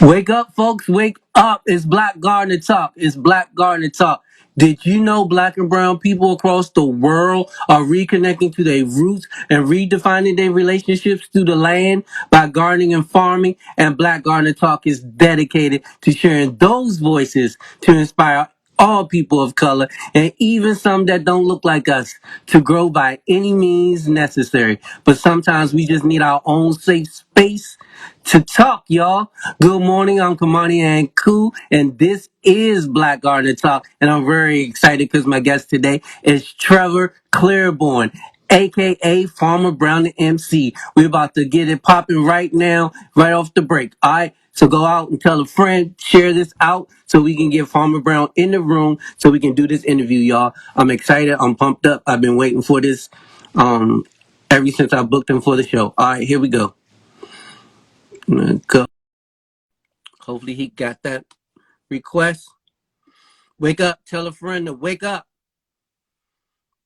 Wake up, folks. Wake up. It's Black Gardener Talk. It's Black Gardener Talk. Did you know black and brown people across the world are reconnecting to their roots and redefining their relationships to the land by gardening and farming? And Black Gardener Talk is dedicated to sharing those voices to inspire all people of color and even some that don't look like us to grow by any means necessary. But sometimes we just need our own safe space to talk, y'all. Good morning, I'm Kamani and Koo, and this is Black Gardener Talk, and I'm very excited because my guest today is Trevor Claiborne, aka Farmer Brown the MC. We're about to get it popping right now, right off the break. All right, so go out and tell a friend, share this out so we can get Farmer Brown in the room so we can do this interview, y'all. I'm excited. I'm pumped up. I've been waiting for this ever since I booked him for the show. All right, here we go. Go. Hopefully he got that request. Wake up. Tell a friend to wake up.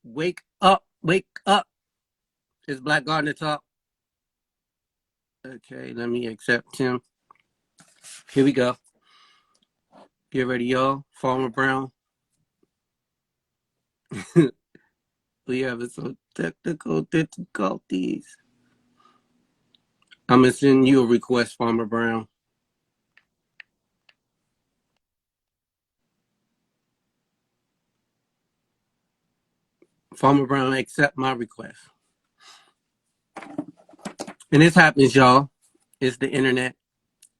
Wake up. Wake up. It's Black Gardener Talk. Okay, let me accept him. Here we go. Get ready, y'all. Farmer Brown. We having some technical difficulties. I'm going to send you a request, Farmer Brown. Farmer Brown, accept my request. And this happens, y'all. It's the internet.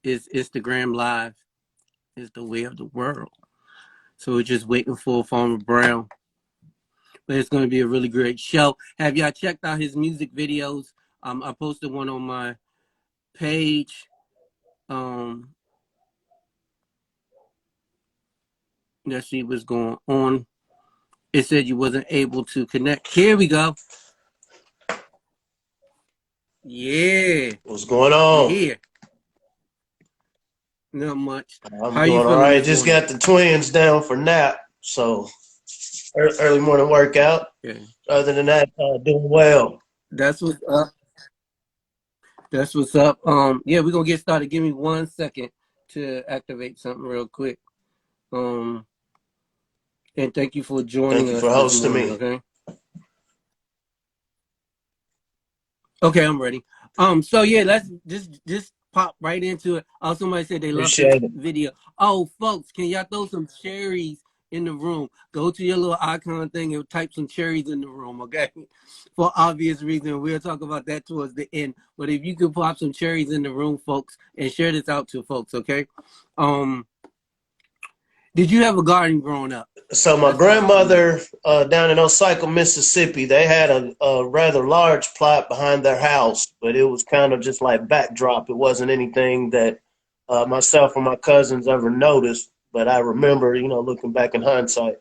It's Instagram Live. It's the way of the world. So we're just waiting for Farmer Brown. But it's going to be a really great show. Have y'all checked out his music videos? I posted one on my page. Let's see what's going on. It said you wasn't able to connect. Here we go. Yeah. What's going on? Here. Not much. I'm How you doing all feeling right. this Just morning? got the twins down for nap, so early morning workout. Okay. Other than that, doing well. That's what's up. That's what's up. Yeah, we're gonna get started. Give me 1 second to activate something real quick. And thank you for Thank joining you us for this hosting morning, me. okay? Okay, I'm ready. So yeah, let's just pop right into it. Oh, somebody said they love his Appreciate it. video. Oh, folks, can y'all throw some cherries in the room? Go to your little icon thing and type some cherries in the room, okay? For obvious reason, we'll talk about that towards the end. But if you could pop some cherries in the room, folks, and share this out to folks, okay? Did you have a garden growing up? So my Let's start from there. grandmother down in Osaka, Mississippi, they had a rather large plot behind their house, but it was kind of just like backdrop. It wasn't anything that myself or my cousins ever noticed, but I remember, looking back in hindsight.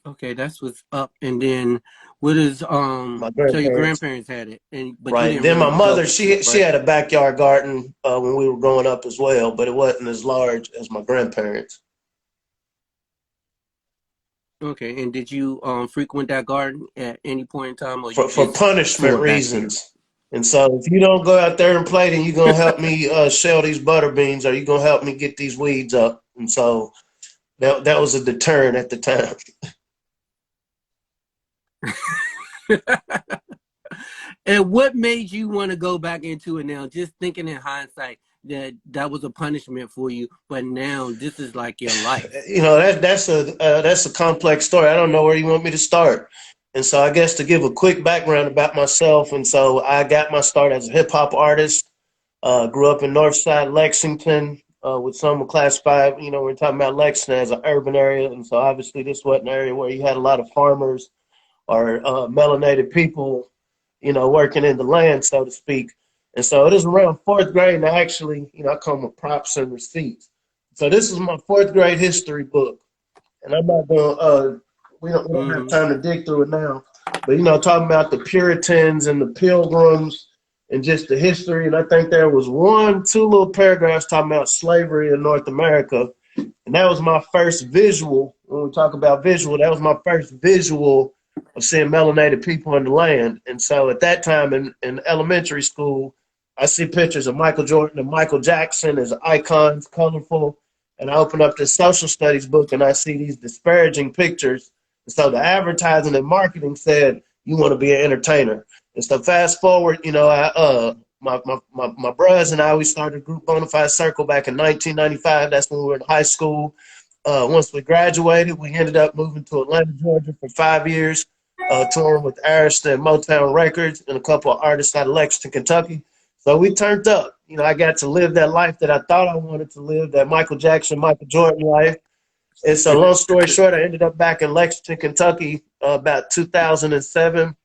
Okay, that's what's up. And then what is My so your grandparents. grandparents had it but you Right. didn't Then my really go mother, into it, she right? had a backyard garden when we were growing up as well, but it wasn't as large as my grandparents. Okay, and did you frequent that garden at any point in time or you For just grew punishment up back there? reasons. And so if you don't go out there and play, then you're gonna help me shell these butter beans, or you're gonna help me get these weeds up. And so that was a deterrent at the time. And what made you want to go back into it now? Just thinking in hindsight that that was a punishment for you, but now this is like your life. That's a complex story. I don't know where you want me to start. And so I guess to give a quick background about myself, and so I got my start as a hip hop artist. Grew up in Northside Lexington, with some would classify, we're talking about Lexington as an urban area, and so obviously this wasn't an area where you had a lot of farmers or melanated people, working in the land, so to speak. And so it is around fourth grade, and I actually, I come with props and receipts. So this is my fourth grade history book, and I'm not going. We don't have Mm-hmm. time to dig through it now, but talking about the Puritans and the Pilgrims and just the history. And I think there was two little paragraphs talking about slavery in North America, and that was my first visual. When we talk about visual, that was my first visual of seeing melanated people in the land. And so at that time in elementary school, I see pictures of Michael Jordan and Michael Jackson as icons, colorful. And I open up this social studies book and I see these disparaging pictures. And so the advertising and marketing said, you want to be an entertainer. And so fast forward, my brothers and I, we started a group Bonafide Circle back in 1995. That's when we were in high school. Once we graduated, we ended up moving to Atlanta, Georgia for 5 years, touring with Arista and Motown Records and a couple of artists out of Lexington, Kentucky. So we turned up. I got to live that life that I thought I wanted to live, that Michael Jackson, Michael Jordan life. And so long story short, I ended up back in Lexington, Kentucky about 2007.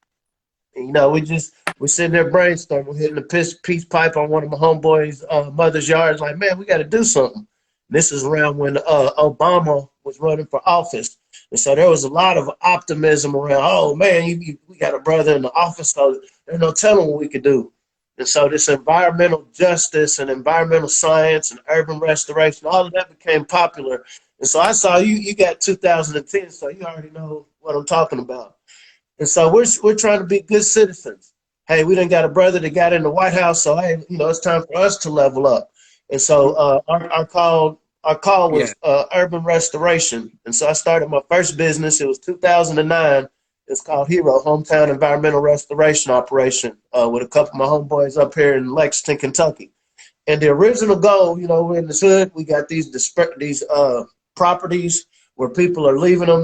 We're sitting there brainstorming, hitting the peace pipe on one of my homeboys' mother's yards, like, man, we got to do something. This is around when Obama was running for office. And so there was a lot of optimism around, oh, man, we got a brother in the office, so there's no telling what we could do. And so this environmental justice and environmental science and urban restoration, all of that became popular. And so I saw you got 2010, so you already know what I'm talking about. And so we're trying to be good citizens. Hey, we done got a brother that got in the White House, so hey, it's time for us to level up. And so our call was urban restoration. And so I started my first business. It was 2009. It's called Hero, Hometown Environmental Restoration Operation, with a couple of my homeboys up here in Lexington, Kentucky. And the original goal, we're in the hood. We got these properties where people are leaving them.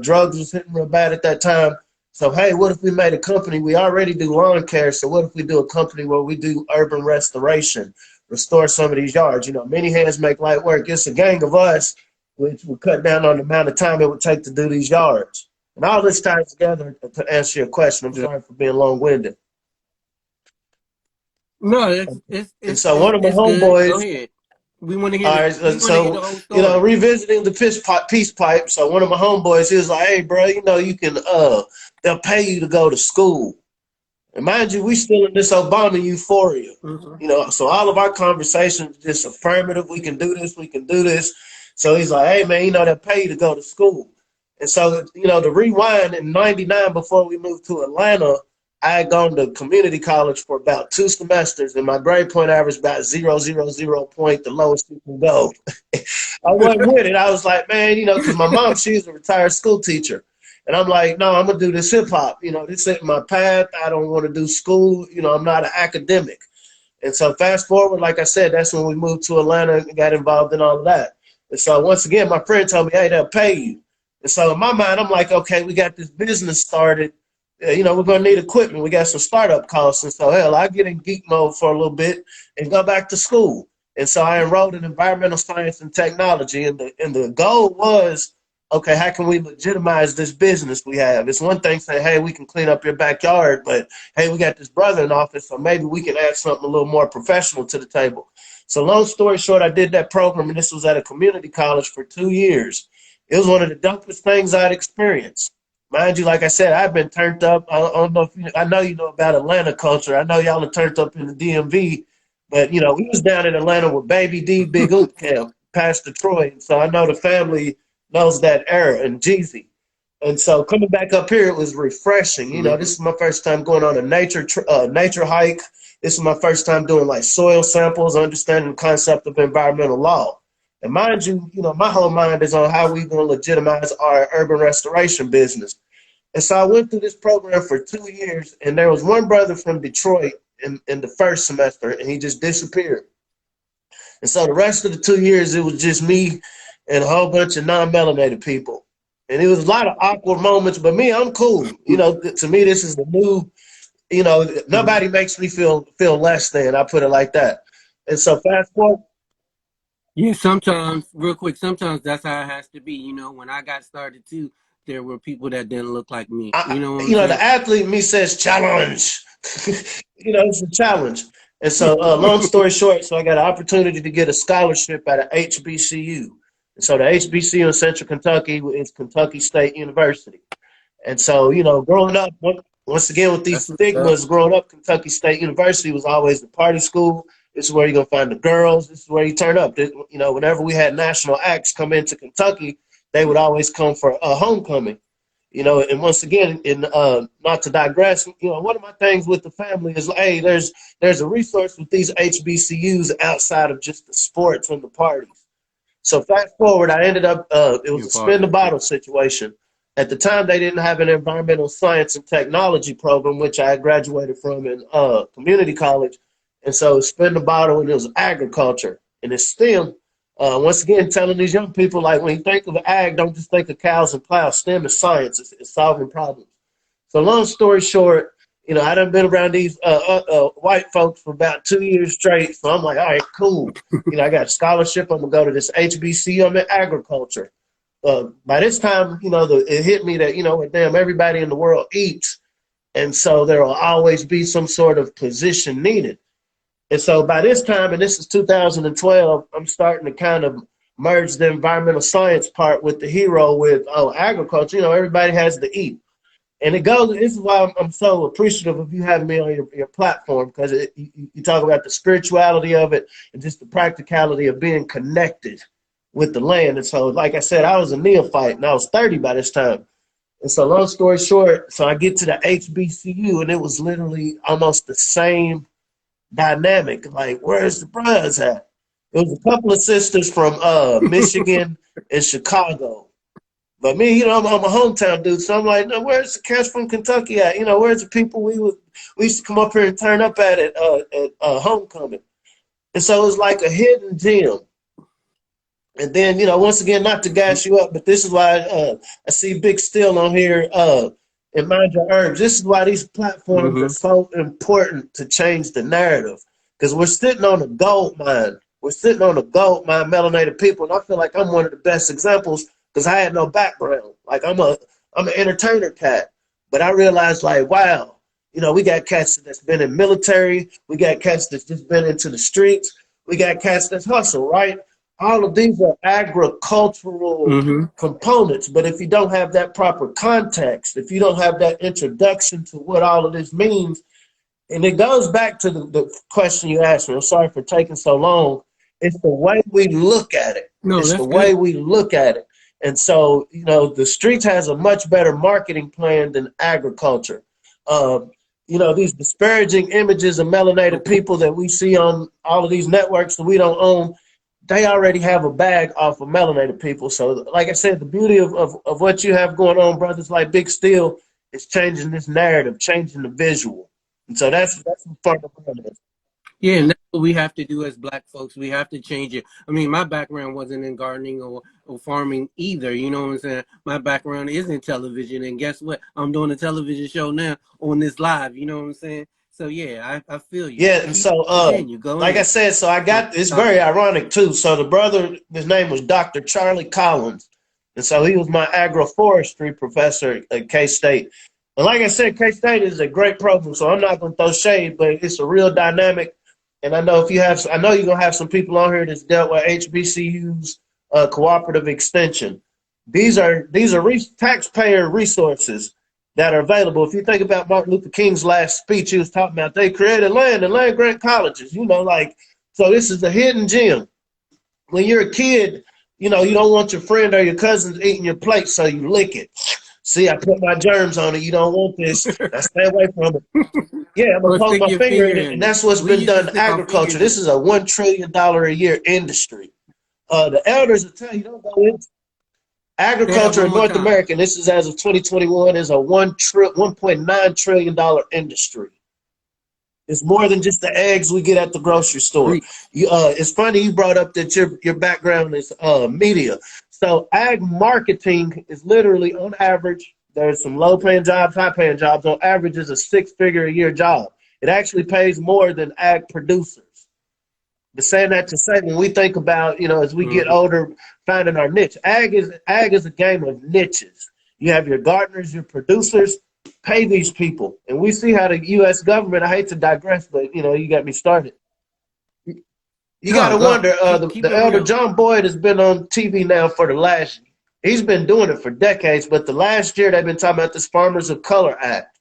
Drugs was hitting real bad at that time. So, hey, what if we made a company? We already do lawn care. So what if we do a company where we do urban restoration, restore some of these yards? Many hands make light work. It's a gang of us, which will cut down on the amount of time it would take to do these yards. And all this ties together to answer your question. I'm sorry for being long-winded. No, and so one of my homeboys. Go ahead. We want to hear. The whole story. Revisiting the peace pipe. So one of my homeboys, he was like, "Hey, bro, you can they'll pay you to go to school." And mind you, we still in this Obama euphoria. Mm-hmm. So all of our conversations just affirmative. We can do this. We can do this. So he's like, "Hey, man, they'll pay you to go to school." And so, the rewind in 99 before we moved to Atlanta, I had gone to community college for about 2 semesters, and my grade point average about 0.000 point, the lowest you can go. I wasn't with it. I was like, man, because my mom, she's a retired school teacher. And I'm like, no, I'm going to do this hip hop. This ain't my path. I don't want to do school. I'm not an academic. And so fast forward, like I said, that's when we moved to Atlanta and got involved in all of that. And so once again, my friend told me, hey, they'll pay you. And so in my mind, I'm like, okay, we got this business started. We're going to need equipment. We got some startup costs. And so, hell, I get in geek mode for a little bit and go back to school. And so I enrolled in environmental science and technology. And the goal was, okay, how can we legitimize this business we have? It's one thing saying, hey, we can clean up your backyard, but, hey, we got this brother in office, so maybe we can add something a little more professional to the table. So long story short, I did that program, and this was at a community college for 2 years. It was one of the dopest things I'd experienced. Mind you, like I said, I've been turned up. I don't know if I know you know about Atlanta culture. I know y'all are turned up in the DMV, but we was down in Atlanta with Baby D, Big Oop Camp, Pastor Troy. And so I know the family knows that era and Jeezy. And so coming back up here, it was refreshing. This is my first time going on a nature hike. This is my first time doing like soil samples, understanding the concept of environmental law. And mind you, my whole mind is on how we going to legitimize our urban restoration business. And so I went through this program for 2 years, and there was one brother from Detroit in the first semester, and he just disappeared. And so the rest of the 2 years, it was just me and a whole bunch of non-melanated people. And it was a lot of awkward moments, but me, I'm cool. To me, this is the new, nobody makes me feel less than, I put it like that. And so fast forward. Yeah, sometimes that's how it has to be. When I got started too, there were people that didn't look like me. The athlete in me says challenge. It's a challenge. And so long story short, so I got an opportunity to get a scholarship at a HBCU. And so the HBCU in Central Kentucky is Kentucky State University. And so, growing up, once again with these stigmas, growing up, Kentucky State University was always the party school. This is where you're going to find the girls. This is where you turn up. Whenever we had national acts come into Kentucky, they would always come for a homecoming. And once again, not to digress, one of my things with the family is, hey, there's a resource with these HBCUs outside of just the sports and the parties. So fast forward, I ended up, it was a spin the bottle situation. At the time, they didn't have an environmental science and technology program, which I graduated from in community college. And so spin the bottle, and it was agriculture. And it's STEM. Once again, telling these young people, like, when you think of ag, don't just think of cows and plows. STEM is science. It's solving problems. So long story short, I done been around these white folks for about 2 years straight. So I'm like, all right, cool. I got a scholarship. I'm going to go to this HBCU. I'm in agriculture. By this time, it hit me that, damn, everybody in the world eats. And so there will always be some sort of position needed. And so by this time, and this is 2012, I'm starting to kind of merge the environmental science part with the hero with agriculture. Everybody has to eat. And this is why I'm so appreciative of you having me on your platform, because you talk about the spirituality of it and just the practicality of being connected with the land. And so, like I said, I was a neophyte, and I was 30 by this time. And so long story short, so I get to the HBCU, and it was literally almost the same dynamic. Like, where's the bros at? It was a couple of sisters from Michigan and Chicago. But me, I'm a hometown dude, so I'm like, no, where's the cats from Kentucky at? Where's the people we used to come up here and turn up at homecoming? And so it was like a hidden gem. And then, once again, not to gas you up, but this is why I see Big Still on here and Mind Your Herbs. This is why these platforms are so important to change the narrative, because we're sitting on a gold mine. We're sitting on a gold mine, melanated people, and I feel like I'm one of the best examples, because I had no background. Like, I'm an entertainer cat, but I realized, like, wow, we got cats that's been in military. We got cats that's just been into the streets. We got cats that's hustle, right? All of these are agricultural components, but if you don't have that proper context, if you don't have that introduction to what all of this means, and it goes back to the question you asked me, I'm sorry for taking so long, it's the way we look at it. It's the way we look at it. And so, the streets has a much better marketing plan than agriculture. These disparaging images of melanated people that we see on all of these networks that we don't own, they already have a bag off of melanated people. So, like I said, the beauty of what you have going on, brothers like Big Steel, is changing this narrative, changing the visual. And so that's part of it. Yeah, and that's what we have to do as Black folks. We have to change it. I mean, my background wasn't in gardening or farming either. You know what I'm saying? My background is in television. And guess what? I'm doing a television show now on this live. You know what I'm saying? So, yeah, I feel you. Yeah, and so, like I said, so I got, it's very ironic, too. So the brother, his name was Dr. Charlie Collins. And so he was my agroforestry professor at K-State. And like I said, K-State is a great program, so I'm not going to throw shade, but it's a real dynamic. And I know I know you're going to have some people on here that's dealt with HBCUs, cooperative extension. These are taxpayer resources that are available. If you think about Martin Luther King's last speech, he was talking about they created land and land grant colleges, so this is a hidden gem. When you're a kid, you don't want your friend or your cousins eating your plate, so you lick it. See, I put my germs on it. You don't want this. I stay away from it. Yeah, I'm going to poke my finger in it, and that's what's been done to agriculture. This is a $1 trillion a year industry. The elders will tell you, don't go into agriculture in North America, and this is as of 2021, is a $1.9 trillion industry. It's more than just the eggs we get at the grocery store. It's funny you brought up that your background is media. So ag marketing is literally, on average, there's some low-paying jobs, high-paying jobs. On average, is a six-figure-a-year job. It actually pays more than ag producers. But saying that to say, when we think about, as we get older, finding our niche, ag is a game of niches. You have your gardeners, your producers, pay these people. And we see how the U.S. government, I hate to digress, but, you got me started. You got to wonder, the elder John Boyd has been on TV now for he's been doing it for decades, but the last year they've been talking about this Farmers of Color Act.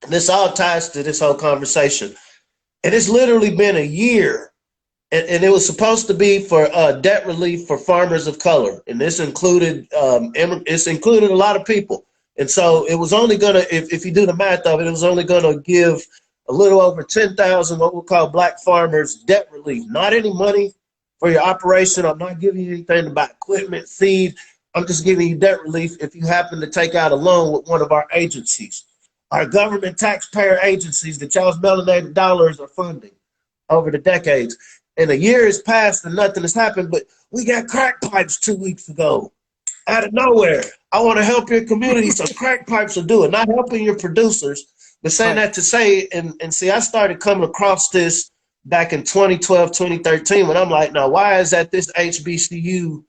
And this all ties to this whole conversation. And it's literally been a year. And it was supposed to be for debt relief for farmers of color. And this included, a lot of people. And so it was only gonna, if you do the math of it, it was only gonna give a little over 10,000 what we call black farmers debt relief. Not any money for your operation. I'm not giving you anything to buy equipment, seed. I'm just giving you debt relief if you happen to take out a loan with one of our agencies. Our government taxpayer agencies that y'all's melanated dollars are funding over the decades. And a year has passed and nothing has happened, but we got crack pipes 2 weeks ago. Out of nowhere. I want to help your community, so crack pipes will do it. Not helping your producers, but saying that to say, and see, I started coming across this back in 2012, 2013, when I'm like, now, why is at this HBCU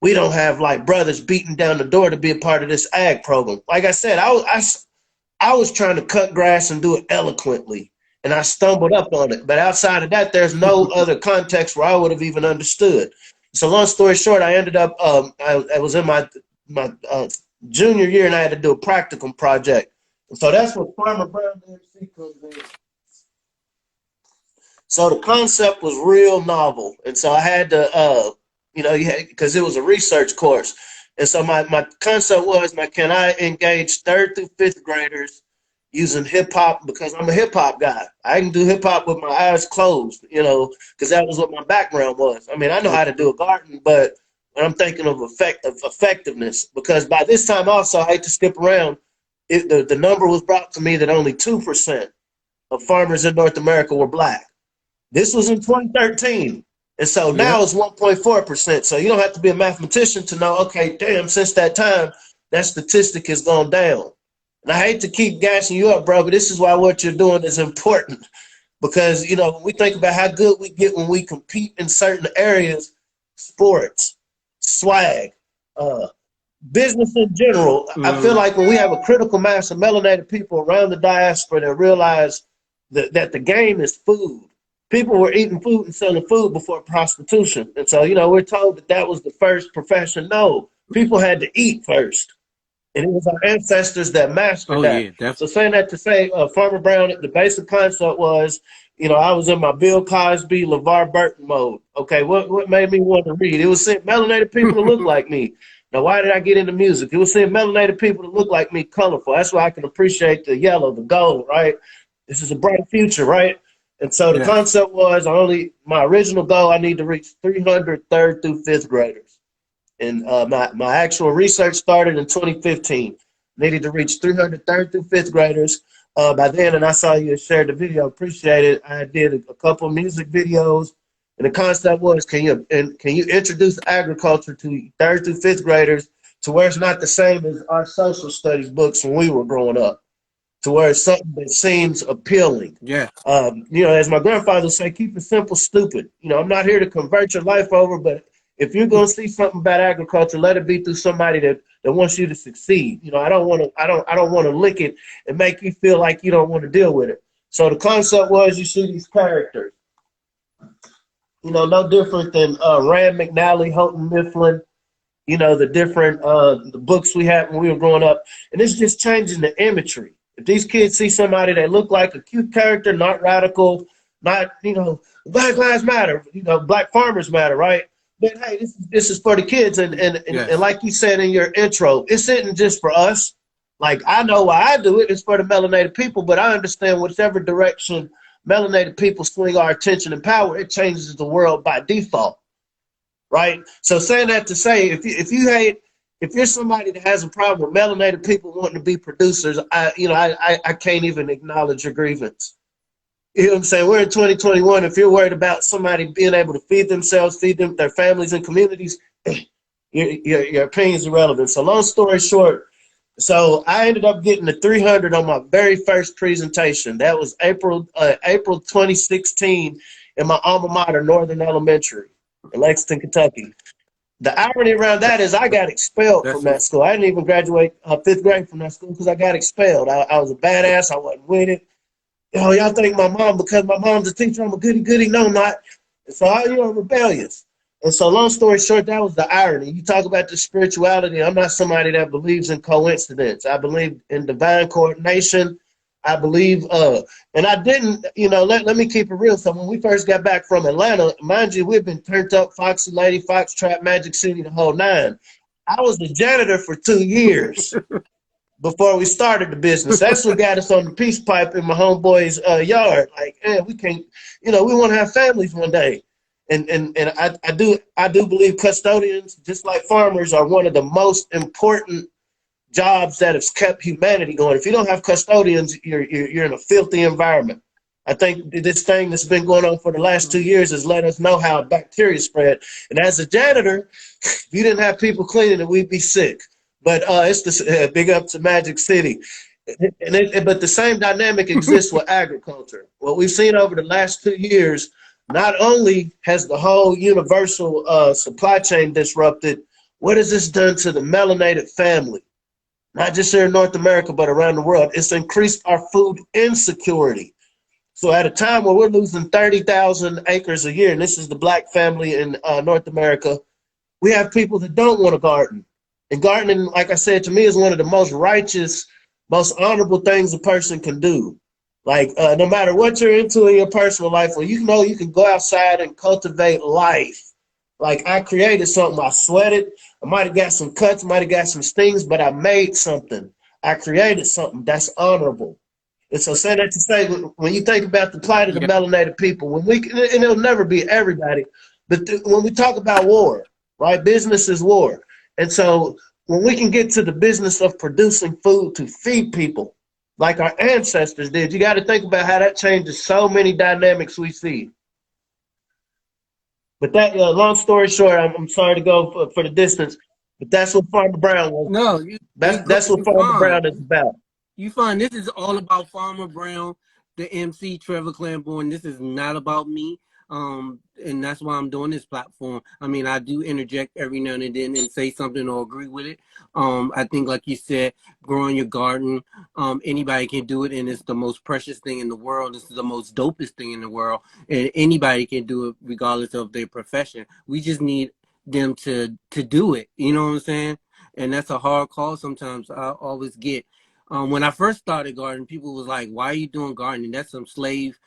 we don't have like brothers beating down the door to be a part of this ag program? Like I said, I was trying to cut grass and do it eloquently, and I stumbled up on it. But outside of that, there's no other context where I would have even understood. So long story short, I ended up, I was in my junior year, and I had to do a practicum project. And so that's what Farmer Brown DMC comes in. So the concept was real novel. And so I had to, because it was a research course. And so my concept was, can I engage 3rd through 5th graders using hip hop, because I'm a hip hop guy. I can do hip hop with my eyes closed, because that was what my background was. I mean, I know how to do a garden, but when I'm thinking of effectiveness, because by this time also, I hate to skip around, the number was brought to me that only 2% of farmers in North America were black. This was in 2013. And so now it's 1.4%. So you don't have to be a mathematician to know, okay, damn, since that time, that statistic has gone down. And I hate to keep gassing you up, bro, but this is why what you're doing is important. Because, when we think about how good we get when we compete in certain areas, sports, swag, business in general, I feel like when we have a critical mass of melanated people around the diaspora that realize that the game is food. People were eating food and selling food before prostitution. And so, we're told that was the first profession. No, people had to eat first. And it was our ancestors that mastered that. Yeah, definitely. So saying that to say, Farmer Brown, the basic concept was, I was in my Bill Cosby, LeVar Burton mode. Okay, what made me want to read? It was seeing melanated people to look like me. Now, why did I get into music? It was seeing melanated people to look like me, colorful. That's why I can appreciate the yellow, the gold, right? This is a bright future, right? And so the concept was my original goal, I need to reach 300 3rd through 5th graders. And my actual research started in 2015. Needed to reach 300 3rd through 5th graders. By then, and I saw you shared the video, appreciate it. I did a couple music videos. And the concept was, can you introduce agriculture to 3rd through 5th graders to where it's not the same as our social studies books when we were growing up, to where it's something that seems appealing. Yeah. As my grandfather would say, keep it simple, stupid. I'm not here to convert your life over, but if you're gonna see something about agriculture, let it be through somebody that wants you to succeed. I don't want to lick it and make you feel like you don't want to deal with it. So the concept was, you see these characters. No different than Rand McNally, Houghton Mifflin, the different the books we had when we were growing up. And it's just changing the imagery. If these kids see somebody that look like a cute character, not radical, not, Black Lives Matter, Black Farmers Matter, right? But hey, this is for the kids. And like you said in your intro, it's isn't just for us. Like, I know why I do it. It's for the melanated people, but I understand whichever direction melanated people swing our attention and power, it changes the world by default, right? So saying that to say, if you're somebody that has a problem with melanated people wanting to be producers, I can't even acknowledge your grievance. You know what I'm saying? We're in 2021. If you're worried about somebody being able to feed themselves, their families and communities, your opinion's irrelevant. So long story short, so I ended up getting the 300 on my very first presentation. That was April 2016 in my alma mater, Northern Elementary in Lexington, Kentucky. The irony around that is I got expelled from that school. I didn't even graduate 5th grade from that school because I got expelled. I was a badass. I wasn't with it. Y'all think my mom, because my mom's a teacher, I'm a goody-goody. No, I'm not. And so I'm rebellious. And so long story short, that was the irony. You talk about the spirituality. I'm not somebody that believes in coincidence. I believe in divine coordination. I believe, and I didn't, let me keep it real. So when we first got back from Atlanta, mind you, we've been turned up, Foxy Lady, Foxtrot, Magic City, the whole nine. I was the janitor for 2 years. before we started the business. That's what got us on the peace pipe in my homeboy's yard. Like, man, we can't, we want to have families one day. And I do believe custodians, just like farmers, are one of the most important jobs that have kept humanity going. If you don't have custodians, you're in a filthy environment. I think this thing that's been going on for the last 2 years has let us know how bacteria spread. And as a janitor, if you didn't have people cleaning it, we'd be sick. But it's the big up to Magic City. But the same dynamic exists with agriculture. What we've seen over the last 2 years, not only has the whole universal supply chain disrupted, what has this done to the melanated family? Not just here in North America, but around the world. It's increased our food insecurity. So at a time where we're losing 30,000 acres a year, and this is the Black family in North America, we have people that don't want to garden. And gardening, like I said, to me is one of the most righteous, most honorable things a person can do. Like, no matter what you're into in your personal life, when you know you can go outside and cultivate life. Like, I created something, I sweated, I might have got some cuts, might have got some stings, but I made something. I created something that's honorable. And so say that to say, when you think about the plight of the Yeah. melanated people, and it'll never be everybody, but when we talk about war, right, business is war. And so when we can get to the business of producing food to feed people, like our ancestors did, you got to think about how that changes so many dynamics we see. But that, long story short, I'm sorry to go for the distance, but that's what Farmer Brown was. No, That's what you Farmer fine. Brown is about. You find this is all about Farmer Brown, the MC Trevor Claiborne. This is not about me. And that's why I'm doing this platform. I mean, I do interject every now and then and say something or agree with it. I think, like you said, growing your garden, anybody can do it, and it's the most precious thing in the world. It's the most dopest thing in the world, and anybody can do it regardless of their profession. We just need them to do it. You know what I'm saying? And that's a hard call sometimes. I always get. When I first started gardening, people was like, "Why are you doing gardening? That's some slave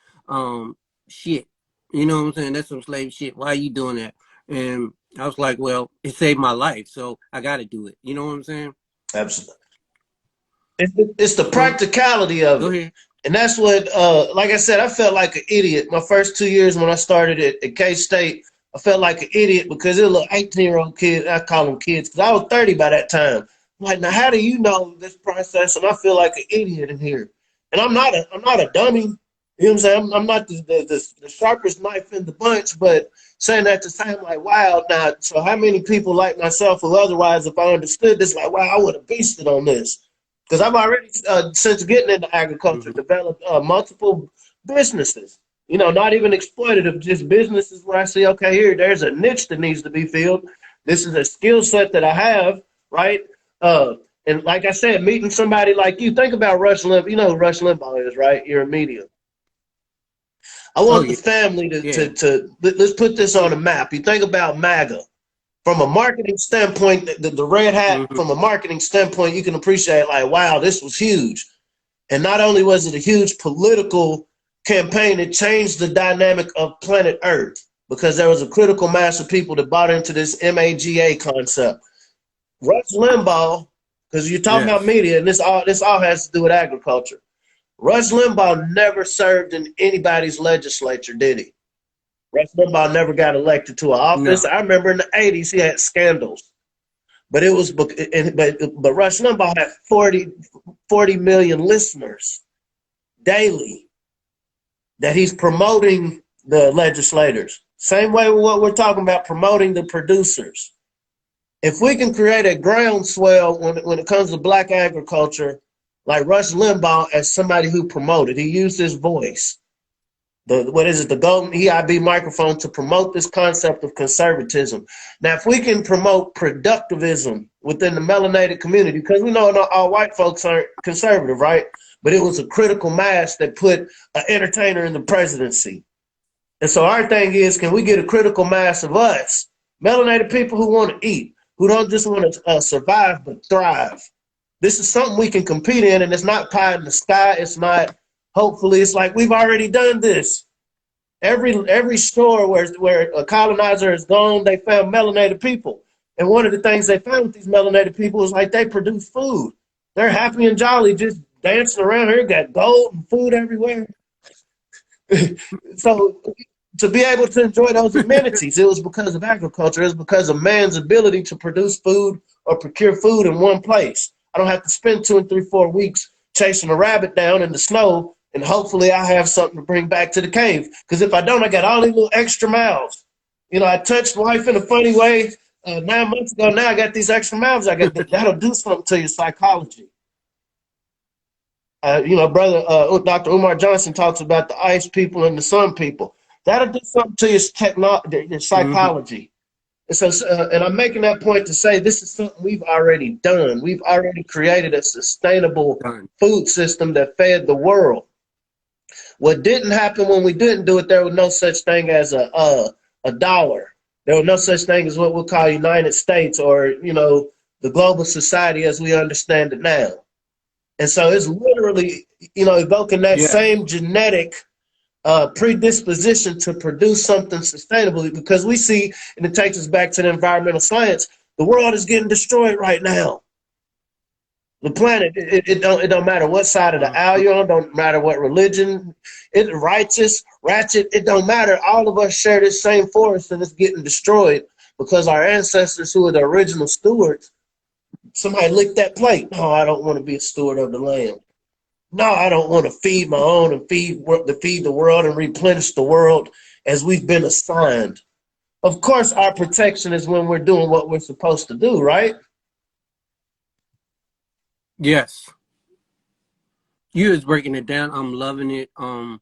shit." You know what I'm saying? That's some slave shit. Why are you doing that? And I was like, "Well, it saved my life, so I got to do it." You know what I'm saying? Absolutely. It's the So practicality of go it. ahead. And that's what, like I said, I felt like an idiot. My first 2 years when I started at K-State, I felt like an idiot because it was a little 18-year-old kid. I call them kids because I was 30 by that time. I'm like, now how do you know this process? And I feel like an idiot in here. And I'm not a dummy. You know what I'm saying? I'm not the sharpest knife in the bunch, but saying that to say, I'm like, wow, now, so how many people like myself who otherwise, if I understood this, like, wow, I would have beasted on this. Because I've already, since getting into agriculture, Mm-hmm. developed multiple businesses. Not even exploitative, just businesses where I see, okay, there's a niche that needs to be filled. This is a skill set that I have, right? And like I said, meeting somebody like you, think about Rush Limbaugh. You know who Rush Limbaugh is, right? You're a media. I Oh want the yeah, family yeah. let's put this on a map. You think about MAGA. From a marketing standpoint, the red hat, Mm-hmm. from a marketing standpoint, you can appreciate like, wow, this was huge. And not only was it a huge political campaign, it changed the dynamic of planet Earth because there was a critical mass of people that bought into this MAGA concept. Rush Limbaugh, because you're talking about Yes. media, and this all has to do with agriculture. Rush Limbaugh never served in anybody's legislature, did he? Rush Limbaugh never got elected to an office. No. I remember in the '80s he had scandals, but but Rush Limbaugh had 40 million listeners daily that he's promoting the legislators. Same way with what we're talking about, promoting the producers. If we can create a groundswell when it comes to Black agriculture, like Rush Limbaugh as somebody who promoted, he used his voice, the golden EIB microphone to promote this concept of conservatism. Now, if we can promote productivism within the melanated community, because we know all white folks aren't conservative, right? But it was a critical mass that put an entertainer in the presidency. And so our thing is, can we get a critical mass of us, melanated people who want to eat, who don't just want to survive but thrive? This is something we can compete in, and it's not pie in the sky. It's not, hopefully, it's like we've already done this. Every store where a colonizer has gone, they found melanated people. And one of the things they found with these melanated people is like they produce food. They're happy and jolly, just dancing around here, got gold and food everywhere. So to be able to enjoy those amenities, it was because of agriculture. It was because of man's ability to produce food or procure food in one place. I don't have to spend 2 and 3, 4 weeks chasing a rabbit down in the snow, and hopefully I have something to bring back to the cave. Because if I don't, I got all these little extra miles. You know, I touched life in a funny way 9 months ago. Now I got these extra miles. I got that'll do something to your psychology. You know, brother, Dr. Umar Johnson talks about the ice people and the sun people. That'll do something to your Mm-hmm. psychology. And so, and I'm making that point to say this is something we've already done. We've already created a sustainable Done. food system that fed the world. What didn't happen when we didn't do it, there was no such thing as a dollar. There was no such thing as what we'll call United States or, you know, the global society as we understand it now. And so it's literally, you know, evoking that Yes. same genetic predisposition to produce something sustainably, because we see, and it takes us back to the environmental science, the world is getting destroyed right now. The planet, it don't matter what side of the aisle Mm-hmm. you're on, don't matter what religion, it righteous, ratchet, it don't matter. All of us share this same forest and it's getting destroyed because our ancestors, who are the original stewards, somebody licked that plate. No, I don't want to be a steward of the land. No, I don't want to feed my own and feed the world and replenish the world as we've been assigned. Of course, our protection is when we're doing what we're supposed to do, right? Yes. You is breaking it down. I'm loving it. I'm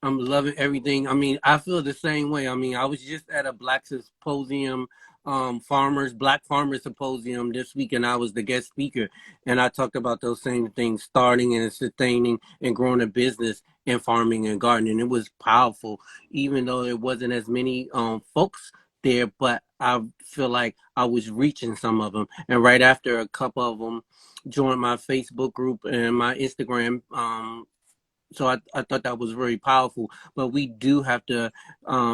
loving everything. I mean, I feel the same way. I mean, I was just at a Black Symposium, Black Farmers Symposium this week, and I was the guest speaker. And I talked about those same things, starting and sustaining and growing a business in farming and gardening. It was powerful, even though it wasn't as many folks there, but I feel like I was reaching some of them. And right after, a couple of them joined my Facebook group and my Instagram. So I thought that was very powerful. But we do have to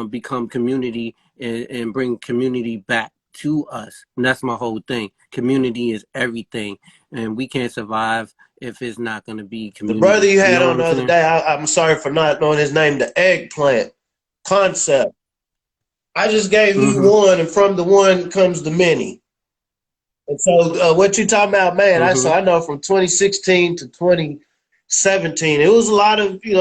become community and bring community back to us. And that's my whole thing. Community is everything. And we can't survive if it's not going to be The brother community. you You had know what on I'm the other saying? day, I'm sorry for not knowing his name, the eggplant concept. I just gave you Mm-hmm. one, and from the one comes the many. And so, what you talking about, man? Mm-hmm. I know from 2016 to 2017, it was a lot of you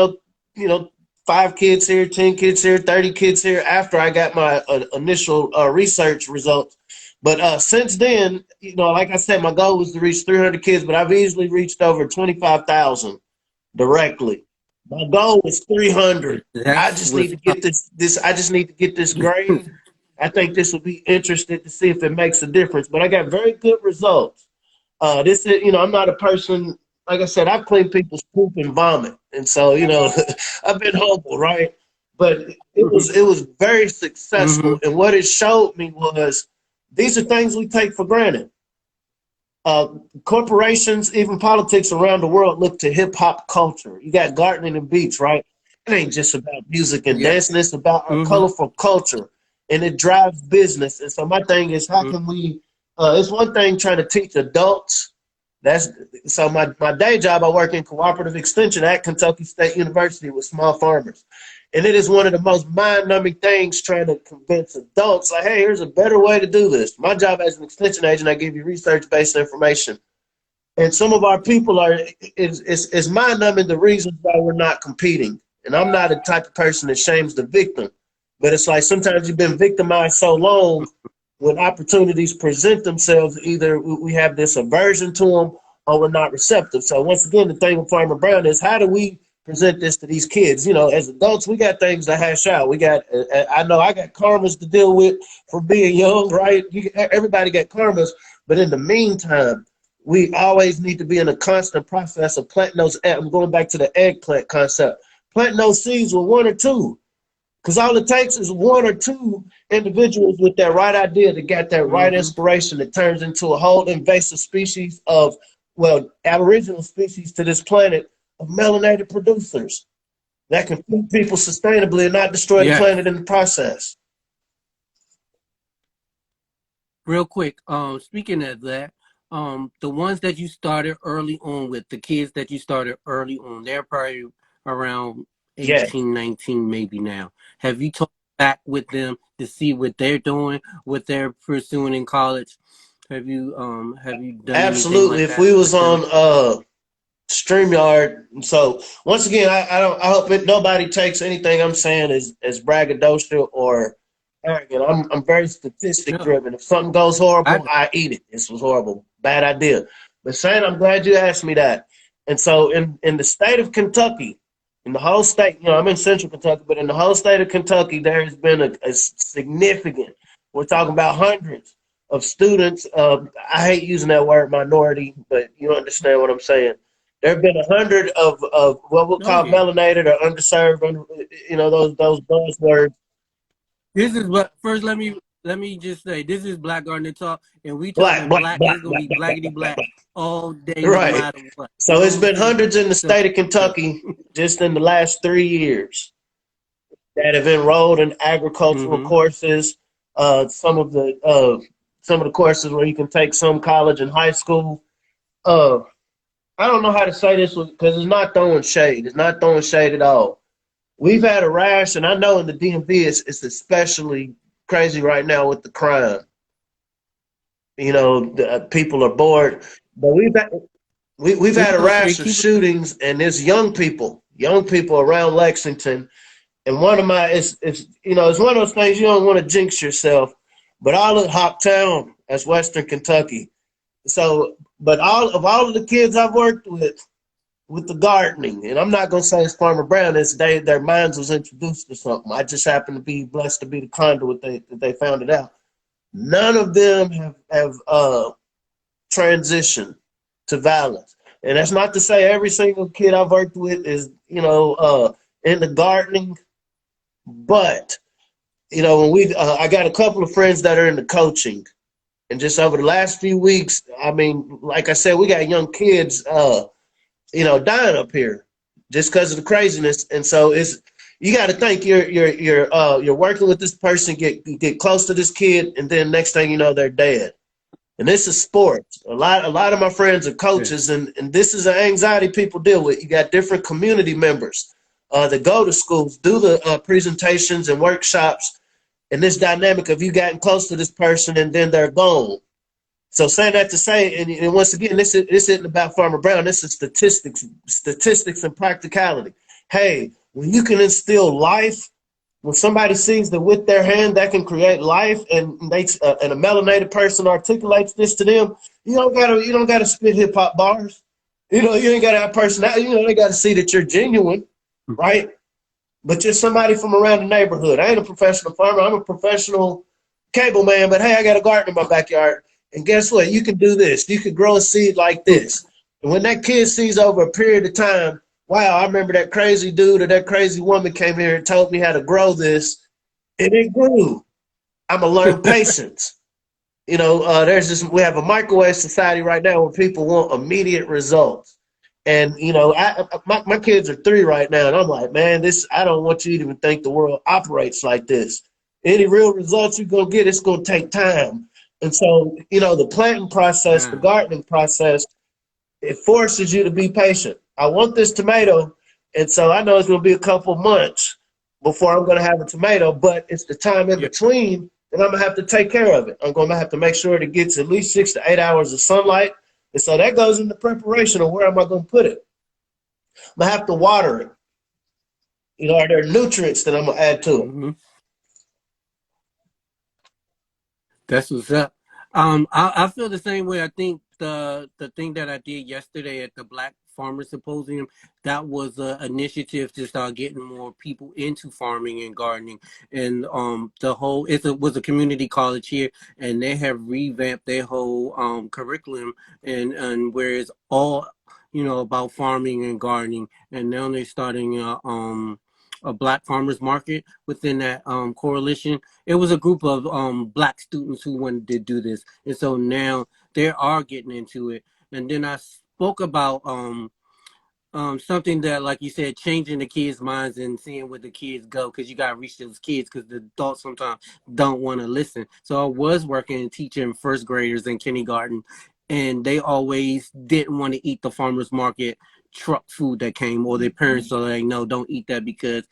know, 5 kids here, 10 kids here, 30 kids here. After I got my initial research results, but since then, you know, like I said, my goal was to reach 300 kids, but I've easily reached over 25,000 directly. My goal was 300. I That's just need what's to up. get this. I just need to get this grade. I think this will be interested to see if it makes a difference. But I got very good results. This is, you know, I'm not a person. Like I said, I've cleaned people's poop and vomit, and so you know, I've been humble, right? But Mm-hmm. it was very Mm-hmm. successful, and what it showed me was these are things we take for granted. uh, Corporations, even politics around the world look to hip hop culture. You got gardening and beats, right? It ain't just about music and dancing, Yes. it's about our Mm-hmm. colorful culture, and it drives business. And so my thing is, how can we, it's one thing trying to teach adults. That's so my day job, I work in cooperative extension at Kentucky State University with small farmers. And it is one of the most mind-numbing things trying to convince adults, like, hey, here's a better way to do this. My job as an extension agent, I give you research-based information. And some of our people are, it's mind-numbing the reasons why we're not competing. And I'm not the type of person that shames the victim. But it's like sometimes you've been victimized so long, when opportunities present themselves, either we have this aversion to them or we're not receptive. So once again, the thing with Farmer Brown is, how do we present this to these kids? You know, as adults, we got things to hash out. We got, I know I got karmas to deal with for being young, right? Everybody got karmas. But in the meantime, we always need to be in a constant process of planting those. I'm going back to the eggplant concept. Planting those seeds with one or two. Because all it takes is one or two individuals with that right idea that got that right Mm-hmm. inspiration that turns into a whole invasive species of, well, aboriginal species to this planet of melanated producers that can feed people sustainably and not destroy the Yes. planet in the process. Real quick. Speaking of that. The ones that you started early on with, the kids that you started early on, they're probably around Yeah, 18, 19 maybe now. Have you talked back with them to see what they're doing, what they're pursuing in college? Have you done anything absolutely. like If that we was with them? on StreamYard. So once again, I hope nobody takes anything I'm saying as braggadocious or arrogant. I'm very statistic No. driven. If something goes I horrible, I eat it. This was horrible, bad idea. But saying, I'm glad you asked me that. And so in the state of Kentucky, in the whole state, I'm in Central Kentucky, but in the whole state of Kentucky, there has been a significant. We're talking about hundreds of students. I hate using that word minority, but you understand what I'm saying. There have been 100 of what we'll Oh call yeah. melanated or underserved, those buzzwords. This is what first let me just say this is Black Gardener Talk, and we Black, talking black, black. black, It's gonna black, be black, black, blackety black, black, black black. all day, no Right. matter what. You So know it's what I'm been saying? hundreds in the So, state of so Kentucky just in the last 3 years that have enrolled in agricultural mm-hmm. courses. Some of the courses where you can take some college and high school. Uh, I don't know how to say this because it's not throwing shade. It's not throwing shade at all. We've had a rash, and I know in the DMV it's especially crazy right now with the crime. People are bored, but we've It's had a okay. rash of Keep it. shootings, and there's young people around Lexington. And one of my it's one of those things you don't want to jinx yourself, but I live Hoptown, that's Western Kentucky. So, but all of the kids I've worked with the gardening, and I'm not gonna say it's Farmer Brown. It's their minds was introduced to something. I just happened to be blessed to be the conduit that they found it out. None of them have transitioned to violence, and that's not to say every single kid I've worked with is in the gardening, but when I got a couple of friends that are in the coaching, and just over the last few weeks, I mean, like I said, we got young kids dying up here just because of the craziness. And so you got to think you're working with this person, get close to this kid, and then next thing you know, they're dead. And this is sports. A lot of my friends are Yeah. coaches, and this is an anxiety people deal with. You got different community members that go to schools, do the presentations and workshops, and this dynamic of you getting close to this person and then they're gone. So saying that to say, and once again, this isn't about Farmer Brown. This is statistics and practicality. Hey, when you can instill life, when somebody sees that with their hand that can create life, and and a melanated person articulates this to them, you don't gotta spit hip hop bars. You ain't gotta have personality. They gotta see that you're genuine, right? But just somebody from around the neighborhood. I ain't a professional farmer. I'm a professional cable man, but hey, I got a garden in my backyard. And guess what? You can do this. You can grow a seed like this. And when that kid sees over a period of time, wow, I remember that crazy dude or that crazy woman came here and told me how to grow this, and it grew. I'm going to learn patience. We have a microwave society right now where people want immediate results. And my kids are 3 right now, and I'm like, man, I don't want you to even think the world operates like this. Any real results you're gonna get, it's gonna take time. And so, the planting process, the Wow. gardening process, it forces you to be patient. I want this tomato, and so I know it's gonna be a couple months before I'm gonna have a tomato, but it's the time in Yeah. between that I'm gonna have to take care of it. I'm gonna have to make sure it gets at least 6 to 8 hours of sunlight. And so that goes into preparation of where am I gonna put it. I'm gonna have to water it. Are there nutrients that I'm gonna add to it? Mm-hmm. That's what's up. I feel the same way. I think the thing that I did yesterday at the Black Farmer Symposium, that was an initiative to start getting more people into farming and gardening. And was a community college here, and they have revamped their whole curriculum, and where it's all about farming and gardening. And now they're starting a Black Farmers Market within that coalition. It was a group of Black students who wanted to do this, and so now they are getting into it. And then I spoke about something that, like you said, changing the kids' minds and seeing where the kids go, because you got to reach those kids, because the adults sometimes don't want to listen. So I was working and teaching first graders in kindergarten, and they always didn't want to eat the farmers market truck food that came, or their parents are like, no, don't eat that because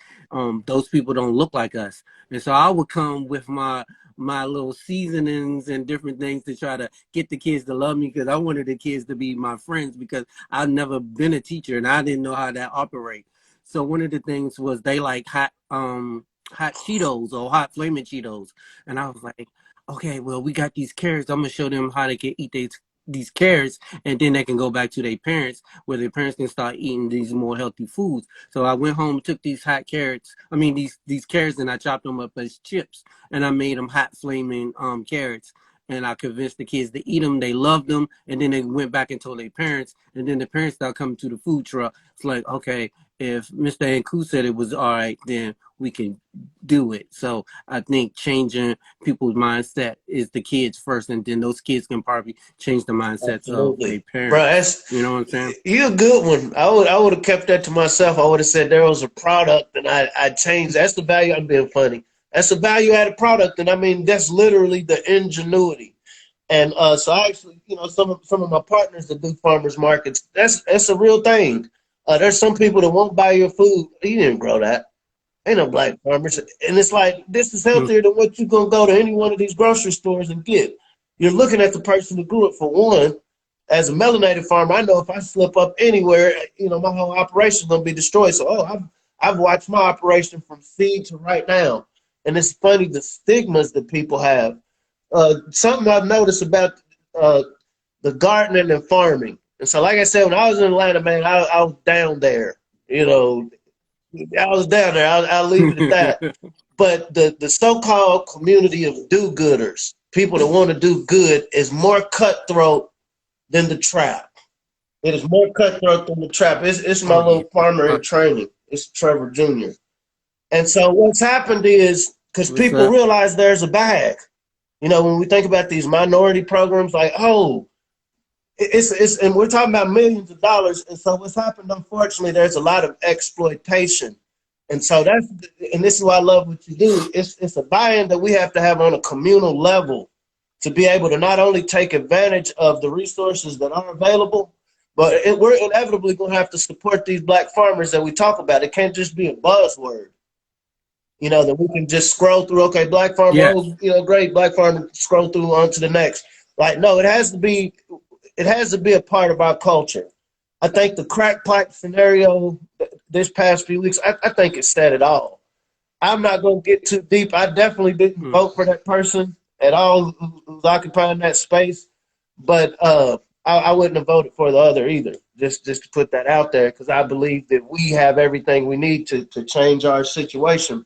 those people don't look like us. And so I would come with my little seasonings and different things to try to get the kids to love me, because I wanted the kids to be my friends, because I've never been a teacher and I didn't know how that operate. So one of the things was they like hot Cheetos or hot flaming Cheetos. And I was like, okay, well, we got these carrots. I'm gonna show them how they can eat these carrots, and then they can go back to their parents, where their parents can start eating these more healthy foods. So I went home, took these hot carrots, these carrots, and I chopped them up as chips, and I made them hot flaming carrots. And I convinced the kids to eat them. They loved them, and then they went back and told their parents. And then the parents started coming to the food truck. It's like, okay, if Mr. Anku said it was all right, then we can do it. So I think changing people's mindset is the kids first, and then those kids can probably change the mindsets of their Absolutely, bro. parents. That's You know what I'm saying? you a good one. I would have kept that to myself. I would have said there was a product, and I changed. That's the value. I'm being funny. That's a value added product, and I mean that's literally the ingenuity. And so I actually, some of my partners that do farmers markets, that's a real thing. There's some people that won't buy your food. You didn't grow that. Ain't no black farmers. And it's like, this is Hmm. healthier than what you're going to go to any one of these grocery stores and get. You're looking at the person who grew it. For one, as a melanated farmer, I know if I slip up anywhere, my whole operation is going to be destroyed. So, I've watched my operation from seed to right now. And it's funny the stigmas that people have. Something I've noticed about uh, the gardening and farming. And so, like I said, when I was in Atlanta, man, I was down there. You know, I was down there. I'll leave it at that. But the so-called community of do-gooders, people that want to do good, is more cutthroat than the trap. It is more cutthroat than the trap. It's my Oh yeah. little farmer in training. It's Trevor Jr. And so what's happened is because What's people up? realize there's a bag. When we think about these minority programs, like, oh, and we're talking about millions of dollars. And so what's happened, unfortunately, there's a lot of exploitation. And so and this is why I love what you do. It's a buy-in that we have to have on a communal level to be able to not only take advantage of the resources that are available, but we're inevitably going to have to support these black farmers that we talk about. It can't just be a buzzword, that we can just scroll through. Okay, black farmer, Yes. oh, great, black farmer, scroll through on to the next. Like, no, it has to be a part of our culture. I think the crack pipe scenario this past few weeks, I think it said it all. I'm not going to get too deep. I definitely didn't Mm. vote for that person at all who's occupying that space, but I wouldn't have voted for the other either. Just to put that out there, because I believe that we have everything we need to change our situation.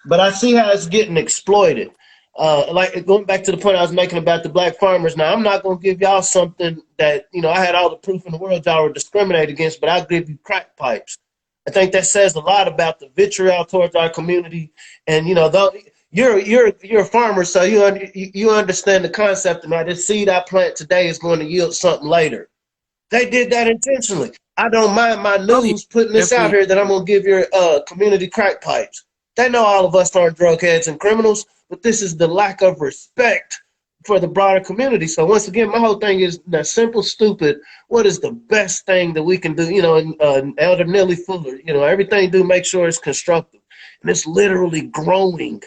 But I see how it's getting exploited. Like going back to the point I was making about the black farmers. Now, I'm not going to give y'all something that, I had all the proof in the world y'all were discriminated against, but I'll give you crack pipes. I think that says a lot about the vitriol towards our community. And, though you're a farmer, so you understand the concept of that. This seed I plant today is going to yield something later. They did that intentionally. I don't mind my Oh yeah. news putting this out Definitely. here that I'm going to give your community crack pipes. They know all of us aren't drug heads and criminals, but this is the lack of respect for the broader community. So once again, my whole thing is that simple, stupid. What is the best thing that we can do? And Elder Nelly Fuller, everything do make sure it's constructive, and it's literally growing.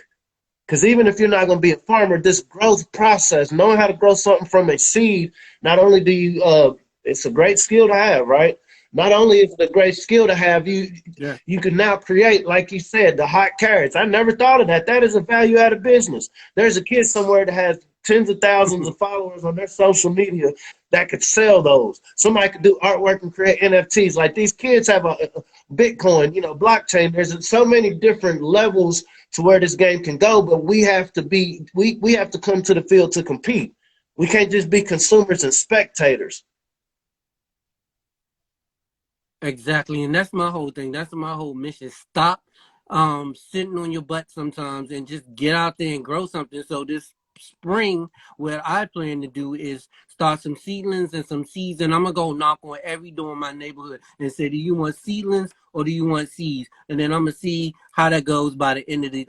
Because even if you're not going to be a farmer, this growth process, knowing how to grow something from a seed, not only do you, it's a great skill to have, right? Not only is it a great skill to have, Yeah. you can now create, like you said, the hot carrots. I never thought of that. That is a value added business. There's a kid somewhere that has tens of thousands of followers on their social media that could sell those. Somebody could do artwork and create NFTs. Like these kids have a Bitcoin, blockchain. There's so many different levels to where this game can go, but we have to come to the field to compete. We can't just be consumers and spectators. Exactly. And that's my whole thing. That's my whole mission. Stop sitting on your butt sometimes and just get out there and grow something, so this spring, what I plan to do is start some seedlings and some seeds, and I'm gonna go knock on every door in my neighborhood and say, "Do you want seedlings or do you want seeds?" And then I'm gonna see how that goes by the end of the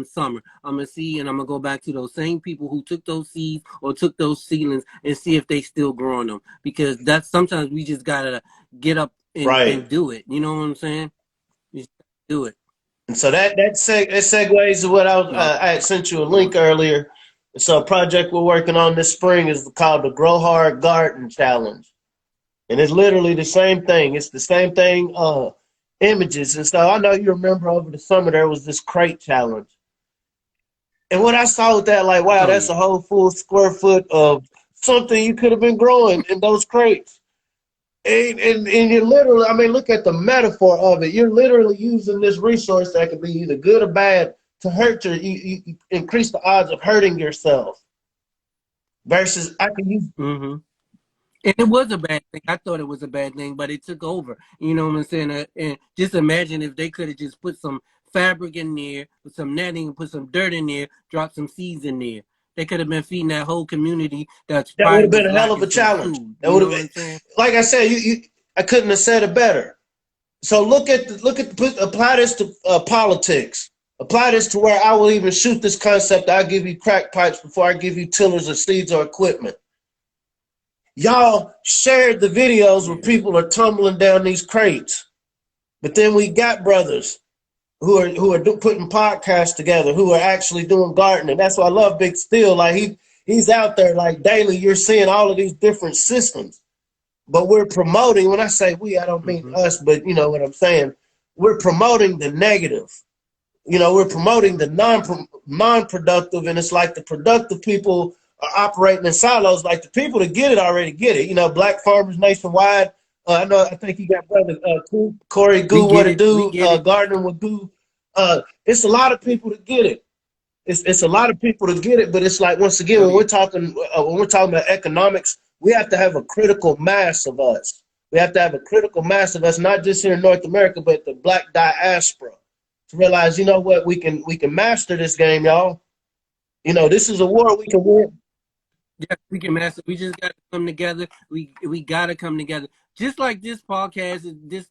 summer. I'm gonna see, and I'm gonna go back to those same people who took those seeds or took those seedlings and see if they still growing them, because that's sometimes we just gotta get up and Right. do it. You know what I'm saying? You just do it. And so that segues to what No. I had sent you a link earlier. So a project we're working on this spring is called the Grow Hard Garden Challenge. And it's literally the same thing. It's the same thing, images. And so I know you remember over the summer there was this crate challenge. And when I saw that, like, wow, Oh that's yeah. a whole full square foot of something you could have been growing in those crates. And you're literally, I mean, look at the metaphor of it. You're literally using this resource that could be either good or bad to hurt you increase the odds of hurting yourself. Versus, I can use. Mm-hmm. And it was a bad thing. I thought it was a bad thing, but it took over. You know what I'm saying? And just imagine if they could have just put some fabric in there, with some netting, and put some dirt in there, drop some seeds in there. They could have been feeding that whole community that's That would probably have been was a hell of lacking a some challenge. food. That You would know have what been, I'm saying? like I said, I couldn't have said it better. So apply this to politics. Apply this to where I will even shoot this concept. I'll give you crack pipes before I give you tillers or seeds or equipment. Y'all shared the videos where Yeah. people are tumbling down these crates, but then we got brothers who are putting podcasts together, who are actually doing gardening. That's why I love Big Steel. Like he's out there like daily. You're seeing all of these different systems, but we're promoting. When I say we, I don't mean Mm-hmm. us, but you know what I'm saying. We're promoting the negative. You know, we're promoting the non-productive, and it's like the productive people are operating in silos. Like the people that get it already get it. You know, black farmers nationwide. I think you got brother Corey We Goo, what get to it. We do, get it. gardening with Goo. It's a lot of people to get it. It's a lot of people to get it, but it's like once again Oh yeah. when we're talking about economics, we have to have a critical mass of us. We have to have a critical mass of us, not just here in North America, but the black diaspora, to realize, you know what, we can master this game, y'all. You know, this is a war we can win. Yes, we can master. We just got to come together. We got to come together. Just like this podcast,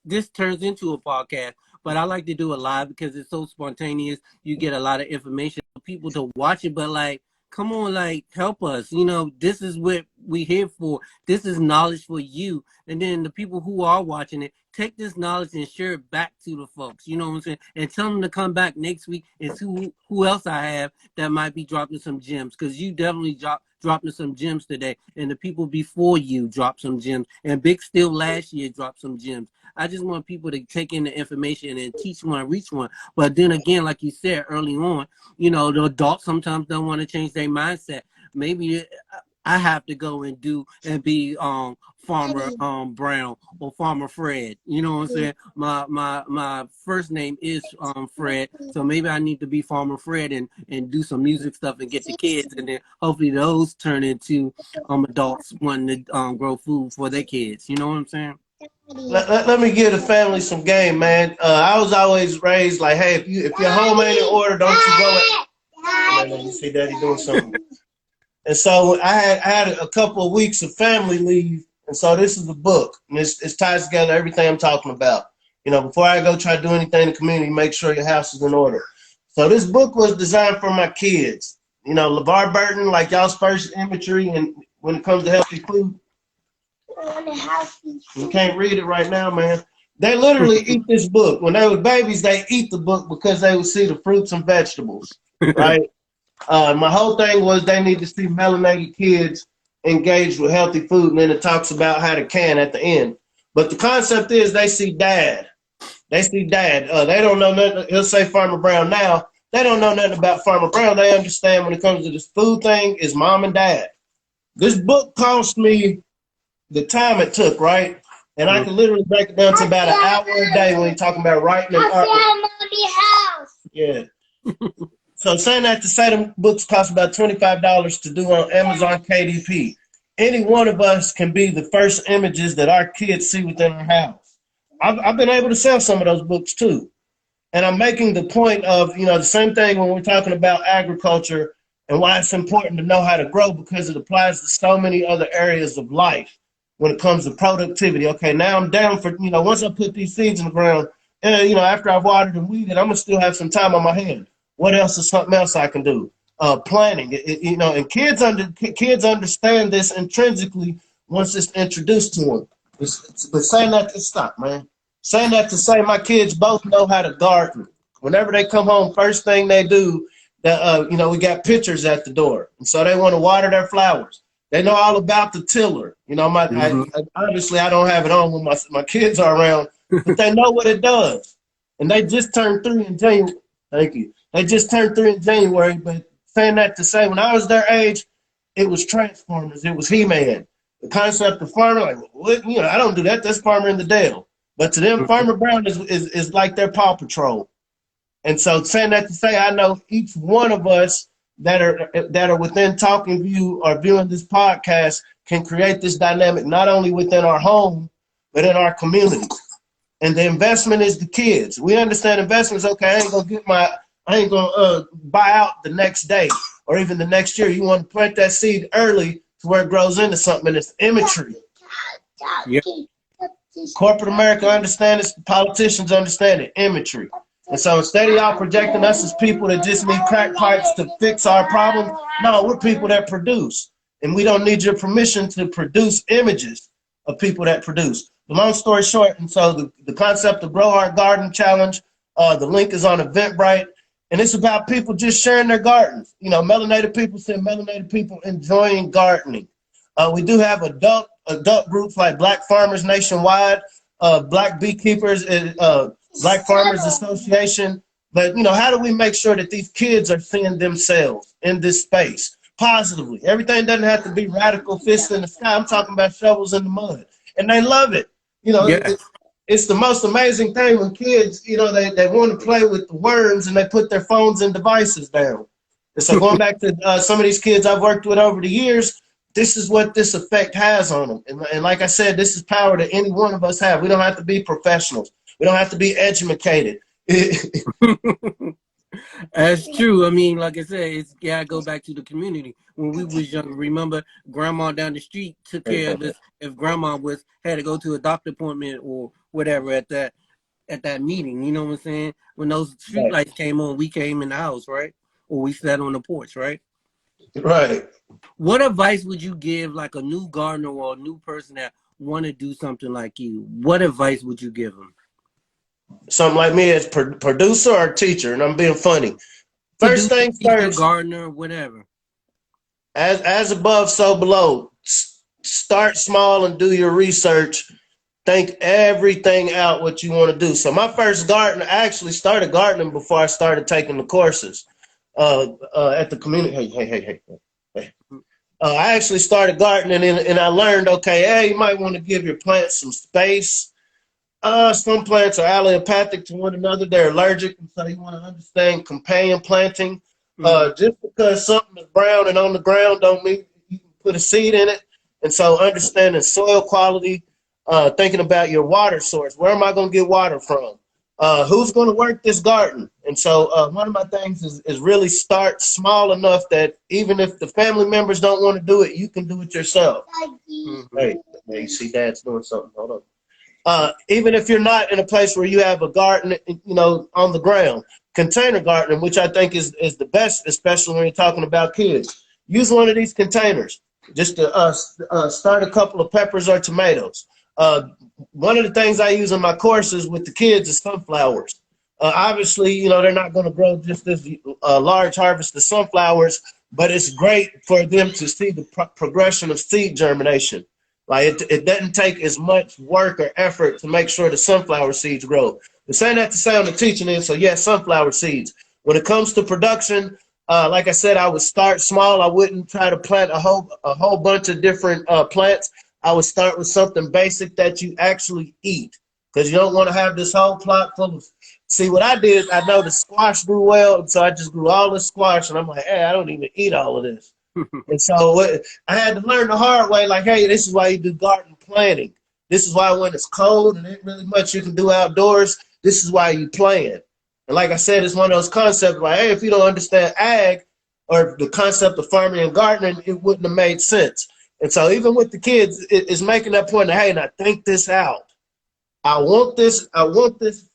this turns into a podcast. But I like to do it live because it's so spontaneous. You get a lot of information for people to watch it. But like, come on, like, help us. You know, this is what we here for. This is knowledge for you. And then the people who are watching it, take this knowledge and share it back to the folks. You know what I'm saying? And tell them to come back next week and see who else I have that might be dropping some gems, because you definitely dropping some gems today, and the people before you dropped some gems, and Big Still last year dropped some gems. I just want people to take in the information and teach one, reach one. But then again, like you said early on, you know, the adults sometimes don't want to change their mindset. Maybe I have to go and do and be Farmer Brown or Farmer Fred. You know what I'm saying? My first name is Fred, so maybe I need to be Farmer Fred and do some music stuff and get the kids, and then hopefully those turn into adults wanting to grow food for their kids. You know what I'm saying? Let me give the family some game, man. I was always raised like, hey, if your home ain't in order, don't you go. You see, Daddy doing something. And so I had a couple of weeks of family leave, and so this is the book, and it ties together everything I'm talking about. You know, before I go try to do anything in the community, make sure your house is in order. So this book was designed for my kids. You know, LeVar Burton, like y'all's first imagery, and when it comes to healthy food, you can't read it right now, man. They literally eat this book. When they were babies, they eat the book because they would see the fruits and vegetables, right? My whole thing was they need to see melanated kids engaged with healthy food, and then it talks about how to can at the end. But the concept is they see dad. They see dad. They don't know nothing. He'll say Farmer Brown now. They don't know nothing about Farmer Brown. They understand when it comes to this food thing is mom and dad. This book cost me the time it took, right? And I can literally break it down to about an hour a day when you're talking about writing and art. Yeah. So saying that to say them books cost about $25 to do on Amazon KDP. Any one of us can be the first images that our kids see within our house. I've been able to sell some of those books too. And I'm making the point of, you know, the same thing when we're talking about agriculture and why it's important to know how to grow, because it applies to so many other areas of life when it comes to productivity. Okay, now I'm down for, once I put these seeds in the ground, after I've watered and weeded, I'm going to still have some time on my hand. What else is something else I can do? Planning, and kids understand this intrinsically once it's introduced to them. But saying that to stop, man. Saying that to say my kids both know how to garden. Whenever they come home, first thing they do, we got pictures at the door, and so they want to water their flowers. They know all about the tiller. Obviously I don't have it on when my kids are around, but they know what it does. And they just turned 3 in January. Thank you. They just turned 3 in January, but saying that to say, when I was their age, it was Transformers. It was He-Man. The concept of farmer, like, what? I don't do that. That's Farmer in the Dale. But to them, Farmer Brown is like their Paw Patrol. And so saying that to say, I know each one of us that are within talking view or viewing this podcast can create this dynamic, not only within our home, but in our community. And the investment is the kids. We understand investments. Okay, I ain't gonna buy out the next day or even the next year. You want to plant that seed early to where it grows into something, and it's imagery. Yeah. Corporate America understands it. Politicians understand it. Imagery. And so instead of y'all projecting us as people that just need crack pipes to fix our problem, no, we're people that produce. And we don't need your permission to produce images of people that produce. The long story short, and so the concept of Grow Our Garden Challenge, the link is on Eventbrite, and it's about people just sharing their gardens. Melanated people send melanated people enjoying gardening. We do have adult groups like Black Farmers Nationwide, Black Beekeepers, Black Farmers Association. But, how do we make sure that these kids are seeing themselves in this space positively? Everything doesn't have to be radical fists in the sky. I'm talking about shovels in the mud. And they love it. It's the most amazing thing when kids, they want to play with the worms and they put their phones and devices down. And so going back to some of these kids I've worked with over the years, this is what this effect has on them. And like I said, this is power that any one of us have. We don't have to be professionals. We don't have to be educated. That's true. I mean, like I said, it's gotta go back to the community. When we was young, remember grandma down the street took care of us if grandma had to go to a doctor appointment or whatever at that meeting. You know what I'm saying? When those street lights came on, we came in the house, right? Or we sat on the porch, right? Right. What advice would you give like a new gardener or a new person that want to do something like you? What advice would you give them? Something like me as producer or teacher, and I'm being funny. First thing first, gardener, whatever. As above, so below. Start small and do your research. Think everything out what you want to do. So my first garden, I actually started gardening before I started taking the courses at the community. Hey. I actually started gardening and I learned, okay, you might want to give your plants some space. Some plants are allelopathic to one another. They're allergic, and so you want to understand companion planting. Just because something is brown and on the ground don't mean you can put a seed in it. And so understanding soil quality, thinking about your water source. Where am I going to get water from? Who's going to work this garden? And so one of my things is really start small enough that even if the family members don't want to do it, you can do it yourself. Hey, you see Dad's doing something. Hold on. Even if you're not in a place where you have a garden, on the ground, container gardening, which I think is the best, especially when you're talking about kids. Use one of these containers just to start a couple of peppers or tomatoes. One of the things I use in my courses with the kids is sunflowers. Obviously, they're not going to grow just this large harvest of sunflowers, but it's great for them to see the progression of seed germination. Like it doesn't take as much work or effort to make sure the sunflower seeds grow. The same that to say on the teaching is, so yes, sunflower seeds. When it comes to production, like I said, I would start small. I wouldn't try to plant a whole bunch of different plants. I would start with something basic that you actually eat, because you don't want to have this whole plot full of. See, what I did, I know the squash grew well, and so I just grew all this squash, and I'm like, hey, I don't even eat all of this. And so I had to learn the hard way, like, hey, this is why you do garden planting. This is why when it's cold and ain't really much you can do outdoors, this is why you plant. And like I said, it's one of those concepts like, hey, if you don't understand ag, or the concept of farming and gardening, it wouldn't have made sense. And so even with the kids, it's making that point that, hey, now think this out. I want this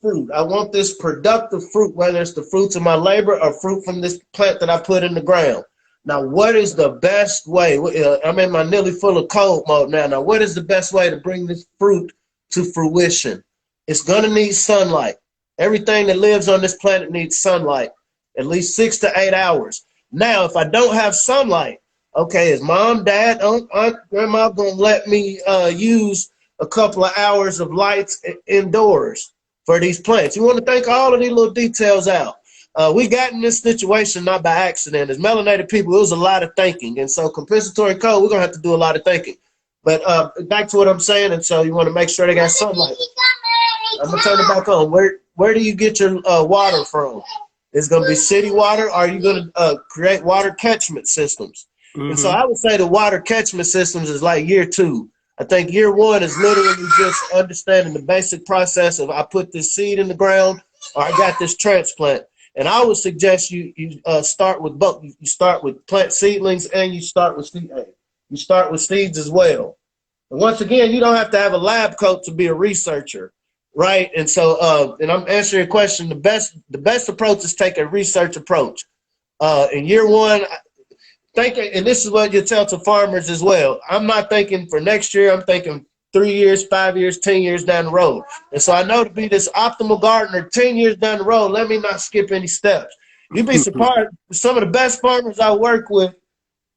fruit. I want this productive fruit, whether it's the fruits of my labor or fruit from this plant that I put in the ground. Now, what is the best way? I'm in my nearly full of cold mode now. Now, what is the best way to bring this fruit to fruition? It's going to need sunlight. Everything that lives on this planet needs sunlight, at least 6 to 8 hours. Now, if I don't have sunlight, okay, is mom, dad, aunt, grandma going to let me use a couple of hours of lights indoors for these plants? You want to think all of these little details out. We got in this situation not by accident. As melanated people, it was a lot of thinking. And so compensatory code, we're going to have to do a lot of thinking. But back to what I'm saying, and so you want to make sure they got sunlight. I'm going to turn it back on. Where do you get your water from? It's going to be city water, or are you going to create water catchment systems? And so I would say the water catchment systems is like year 2. I think year 1 is literally just understanding the basic process of I put this seed in the ground or I got this transplant. And I would suggest you start with both. You start with plant seedlings and you start with seed. You start with seeds as well. And once again, you don't have to have a lab coat to be a researcher, right? And so, and I'm answering your question. The best approach is take a research approach. In year 1, and this is what you tell to farmers as well. I'm not thinking for next year. I'm thinking 3 years, 5 years, 10 years down the road. And so I know to be this optimal gardener 10 years down the road, let me not skip any steps. You'd be surprised. Some of the best farmers I work with,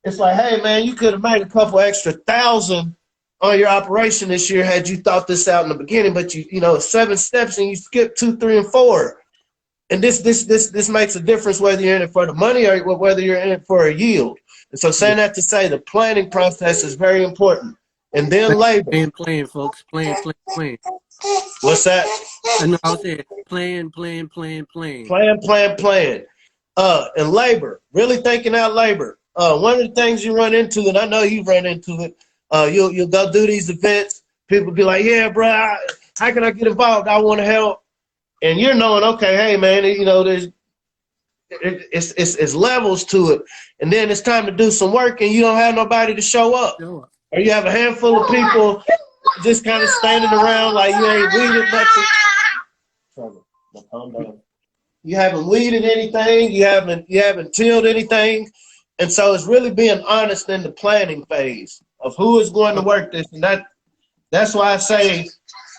it's like, hey, man, you could have made a couple extra thousand on your operation this year had you thought this out in the beginning, but you know, 7 steps and you skip 2, 3, and 4. And this makes a difference whether you're in it for the money or whether you're in it for a yield. And so saying that to say the planning process is very important. And then labor. Plan, folks. Plan. What's that? I know I was saying plan. Plan. And labor. Really thinking out labor. One of the things you run into, and I know you've run into it, you'll go do these events. People be like, yeah, bro, how can I get involved? I want to help. And you're knowing, okay, hey, man, you know, it's levels to it. And then it's time to do some work and you don't have nobody to show up. Sure. Or you have a handful of people just kind of standing around like you ain't weeded nothing. You haven't weeded anything. You haven't tilled anything. And so it's really being honest in the planning phase of who is going to work this. And that's why I say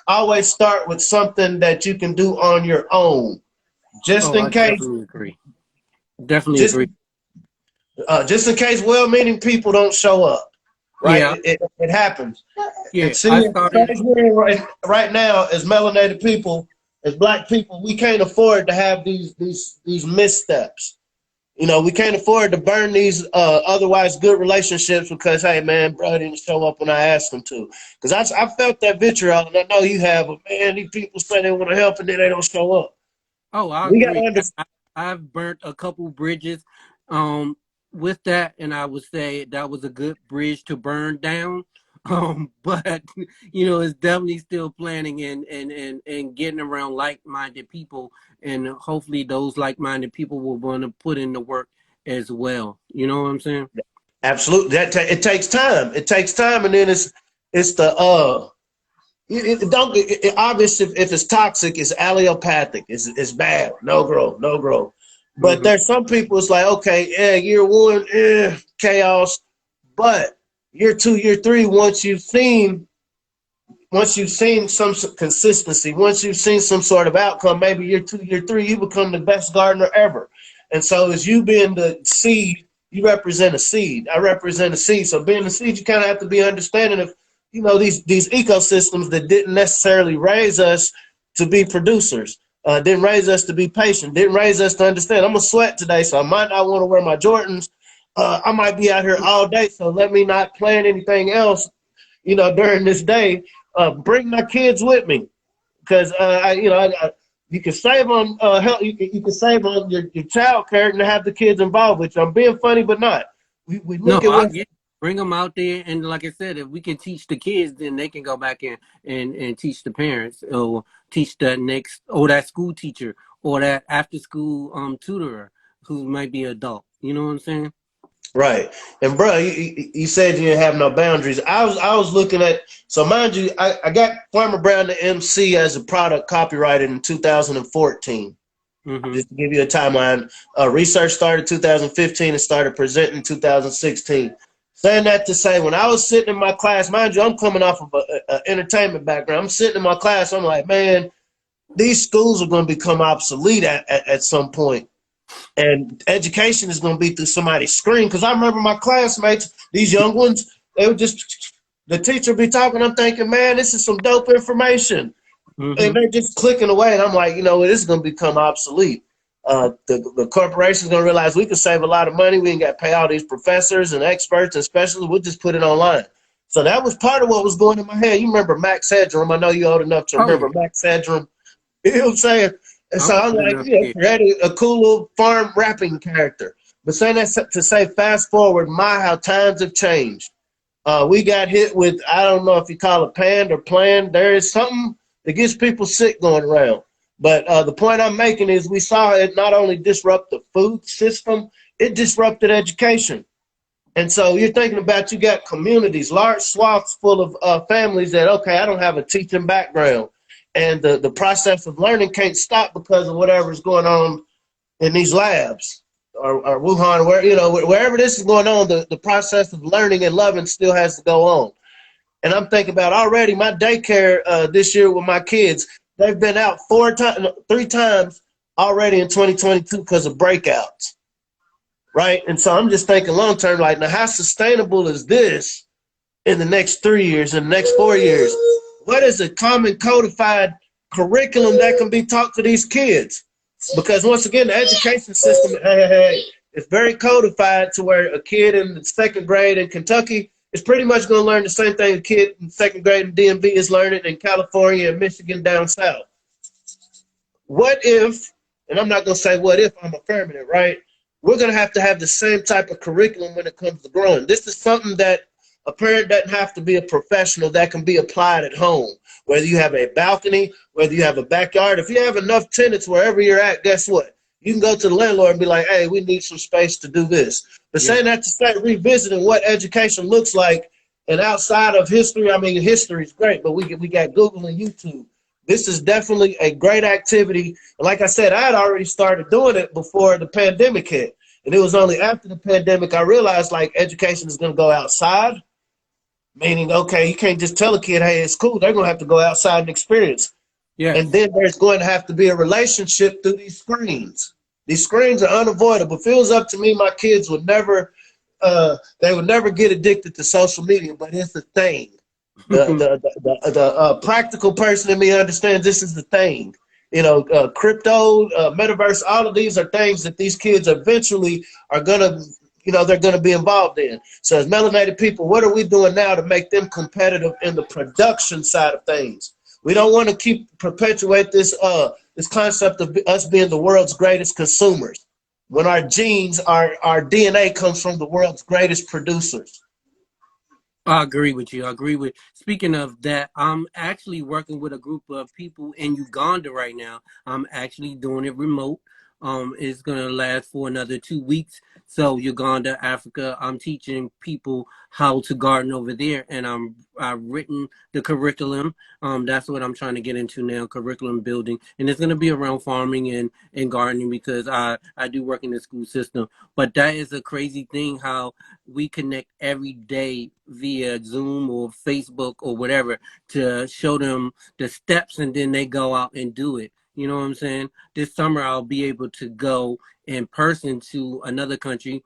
always start with something that you can do on your own. Just in case. Definitely agree. Just in case well-meaning people don't show up. Right? Yeah. It happens. Yeah. And see, right now, as melanated people, as Black people, we can't afford to have these missteps. You know, we can't afford to burn these otherwise good relationships because, hey, man, bro didn't show up when I asked him to. Because I felt that vitriol, and I know you have, but, man, these people say they want to help, and then they don't show up. Oh, I agree. I've burnt a couple bridges with that, and I would say that was a good bridge to burn down. But you know, it's definitely still planning and getting around like-minded people, and hopefully those like-minded people will want to put in the work as well. You know what I'm saying? Absolutely. It takes time. It takes time, and then it's the obvious if it's toxic, it's allelopathic. It's bad. No growth. But there's some people, it's like, okay, yeah, year 1, chaos. But year 2, year 3, once you've seen some consistency, once you've seen some sort of outcome, maybe year 2, year 3, you become the best gardener ever. And so as you being the seed, you represent a seed. I represent a seed. So being a seed, you kind of have to be understanding of, you know, these ecosystems that didn't necessarily raise us to be producers. Didn't raise us to be patient, didn't raise us to understand. I'm going to sweat today, so I might not want to wear my Jordans. I might be out here all day, so let me not plan anything else, you know, during this day. Bring my kids with me because, you can save on help. You can save on your child care and have the kids involved with you. I'm being funny, but not. We look at what. Bring them out there, and like I said, if we can teach the kids, then they can go back and teach the parents, or teach that school teacher, or that after school tutor who might be adult. You know what I'm saying? Right. And bro, you said you didn't have no boundaries. I was looking at, so mind you, I got Farmer Brown the MC as a product copyrighted in 2014. Mm-hmm. Just to give you a timeline, research started 2015 and started presenting 2016. Saying that to say, when I was sitting in my class, mind you, I'm coming off of a entertainment background. I'm sitting in my class, I'm like, man, these schools are going to become obsolete at some point, and education is going to be through somebody's screen. Because I remember my classmates, these young ones, they would just, the teacher would be talking, I'm thinking, man, this is some dope information. And Mm-hmm. they're just clicking away. And I'm like, this is going to become obsolete. The corporation's going to realize we can save a lot of money. We ain't got to pay all these professors and experts and specialists. We'll just put it online. So that was part of what was going in my head. You remember Max Headroom. I know you're old enough to Oh remember yeah, Max Headroom. You know what I'm saying? And so I'm I'm old like, enough. Yeah. create a cool little farm rapping character. But saying that to say, fast forward, how times have changed. We got hit with, I don't know if you call it panned or planned. There is something that gets people sick going around. But the point I'm making is we saw it not only disrupt the food system, it disrupted education. And so you're thinking about, you got communities, large swaths full of families that, okay, I don't have a teaching background. And the process of learning can't stop because of whatever's going on in these labs, or Wuhan, wherever this is going on, the process of learning and loving still has to go on. And I'm thinking about, already my daycare this year with my kids, they've been out 3 times already in 2022 because of breakouts, right? And so I'm just thinking long term, like, now how sustainable is this in the next 3 years, in the next 4 years? What is a common codified curriculum that can be taught to these kids? Because once again, the education system, is very codified to where a kid in the second grade in Kentucky is pretty much going to learn the same thing a kid in second grade in DMV is learning in California and Michigan down south. What if, and I'm not going to say what if, I'm affirmative, right? We're going to have the same type of curriculum when it comes to growing. This is something that a parent doesn't have to be a professional, that can be applied at home. Whether you have a balcony, whether you have a backyard, if you have enough tenants wherever you're at, guess what? You can go to the landlord and be like, hey, we need some space to do this. But Yeah. saying that to start revisiting what education looks like, and outside of history, I mean, history is great, but we got Google and YouTube. This is definitely a great activity. And like I said, I had already started doing it before the pandemic hit. And it was only after the pandemic I realized, like, education is going to go outside, meaning, okay, you can't just tell a kid, hey, it's cool. They're going to have to go outside and experience. And Yes. then there's going to have to be a relationship through these screens. These screens are unavoidable. If it was up to me, my kids would never, they would never get addicted to social media, but it's a thing. The practical person in me understands this is the thing. Crypto, metaverse, all of these are things that these kids eventually are gonna, they're gonna be involved in. So as melanated people, what are we doing now to make them competitive in the production side of things? We don't want to keep perpetuate this concept of us being the world's greatest consumers, when our genes, our DNA comes from the world's greatest producers. I agree with you. I agree with. Speaking of that, I'm actually working with a group of people in Uganda right now. I'm actually doing it remote. It's gonna last for another 2 weeks. So Uganda, Africa, I'm teaching people how to garden over there, and I've written the curriculum. That's what I'm trying to get into now, curriculum building, and it's gonna be around farming and gardening because I do work in the school system. But that is a crazy thing how we connect every day via Zoom or Facebook or whatever to show them the steps, and then they go out and do it. You know what I'm saying? This summer I'll be able to go in person to another country,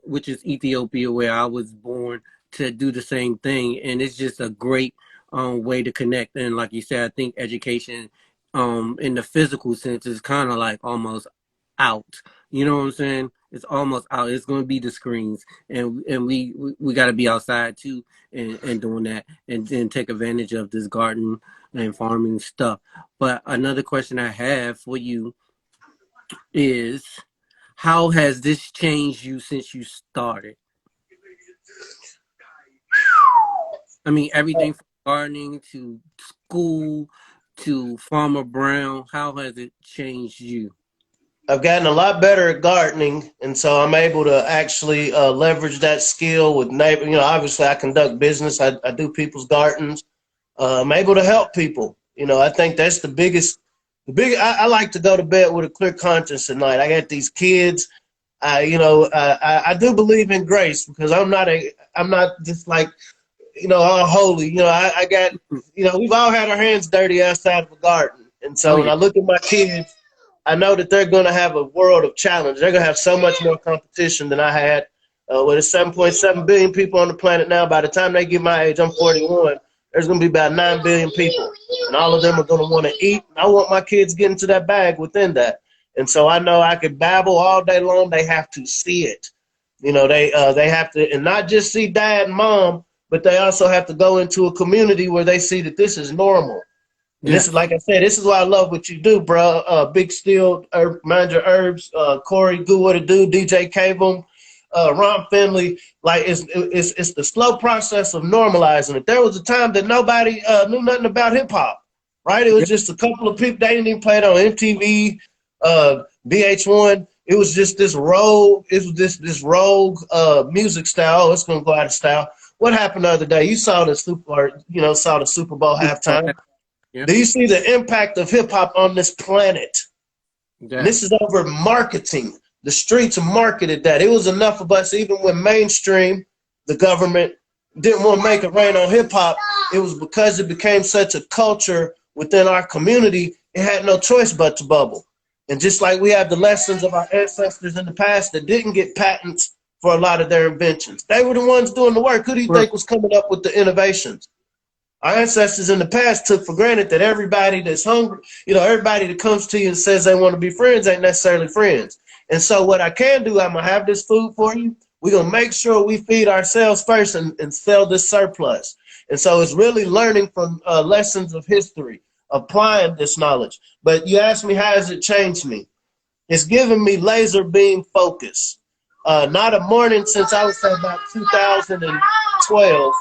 which is Ethiopia, where I was born, to do the same thing. And it's just a great way to connect. And like you said, I think education in the physical sense is kind of like almost out. You know what I'm saying? It's almost out. It's going to be the screens, and we got to be outside too, and doing that, and then take advantage of this garden and farming stuff. But another question I have for you is, how has this changed you since you started? I mean, everything from gardening to school to Farmer Brown. How has it changed you? I've gotten a lot better at gardening, and so I'm able to actually leverage that skill with neighbor. You know, obviously I conduct business. I do people's gardens. I'm able to help people. You know, I think that's the biggest. I like to go to bed with a clear conscience at night. I got these kids. I do believe in grace because I'm not just like, all holy. I got, we've all had our hands dirty outside of a garden. And Oh so when yeah, I look at my kids, I know that they're going to have a world of challenge. They're going to have so much more competition than I had. With 7.7 billion people on the planet now, by the time they get my age, I'm 41, there's going to be about 9 billion people. And all of them are going to want to eat. And I want my kids getting to that bag within that. And so I know I could babble all day long. They have to see it. They have to, and not just see dad and mom, but they also have to go into a community where they see that this is normal. And this is, yes, like I said, this is why I love what you do, bro. Big Steel, Mind Your Herbs, Corey, Do What It Do, DJ Cable, Ron Finley. Like, it's the slow process of normalizing it. There was a time that nobody knew nothing about hip hop, right? It was yes, just a couple of people. They didn't even play it on MTV, VH1. It was just this rogue. It was this rogue music style. Oh, it's gonna go out of style. What happened the other day? You saw the Super Bowl halftime. yeah, Do you see the impact of hip hop on this planet? And this yes, is over marketing. The streets marketed that. It was enough of us, even when mainstream, the government, didn't want to make it rain on hip hop. It was because it became such a culture within our community, it had no choice but to bubble. And just like we have the lessons of our ancestors in the past that didn't get patents for a lot of their inventions, they were the ones doing the work. Who do you right, think was coming up with the innovations? Our ancestors in the past took for granted that everybody that's hungry, everybody that comes to you and says they want to be friends ain't necessarily friends. And so what I can do, I'm going to have this food for you. We're going to make sure we feed ourselves first and sell this surplus. And so it's really learning from lessons of history, applying this knowledge. But you asked me, how has it changed me? It's given me laser beam focus. Not a morning since I would say about 2012.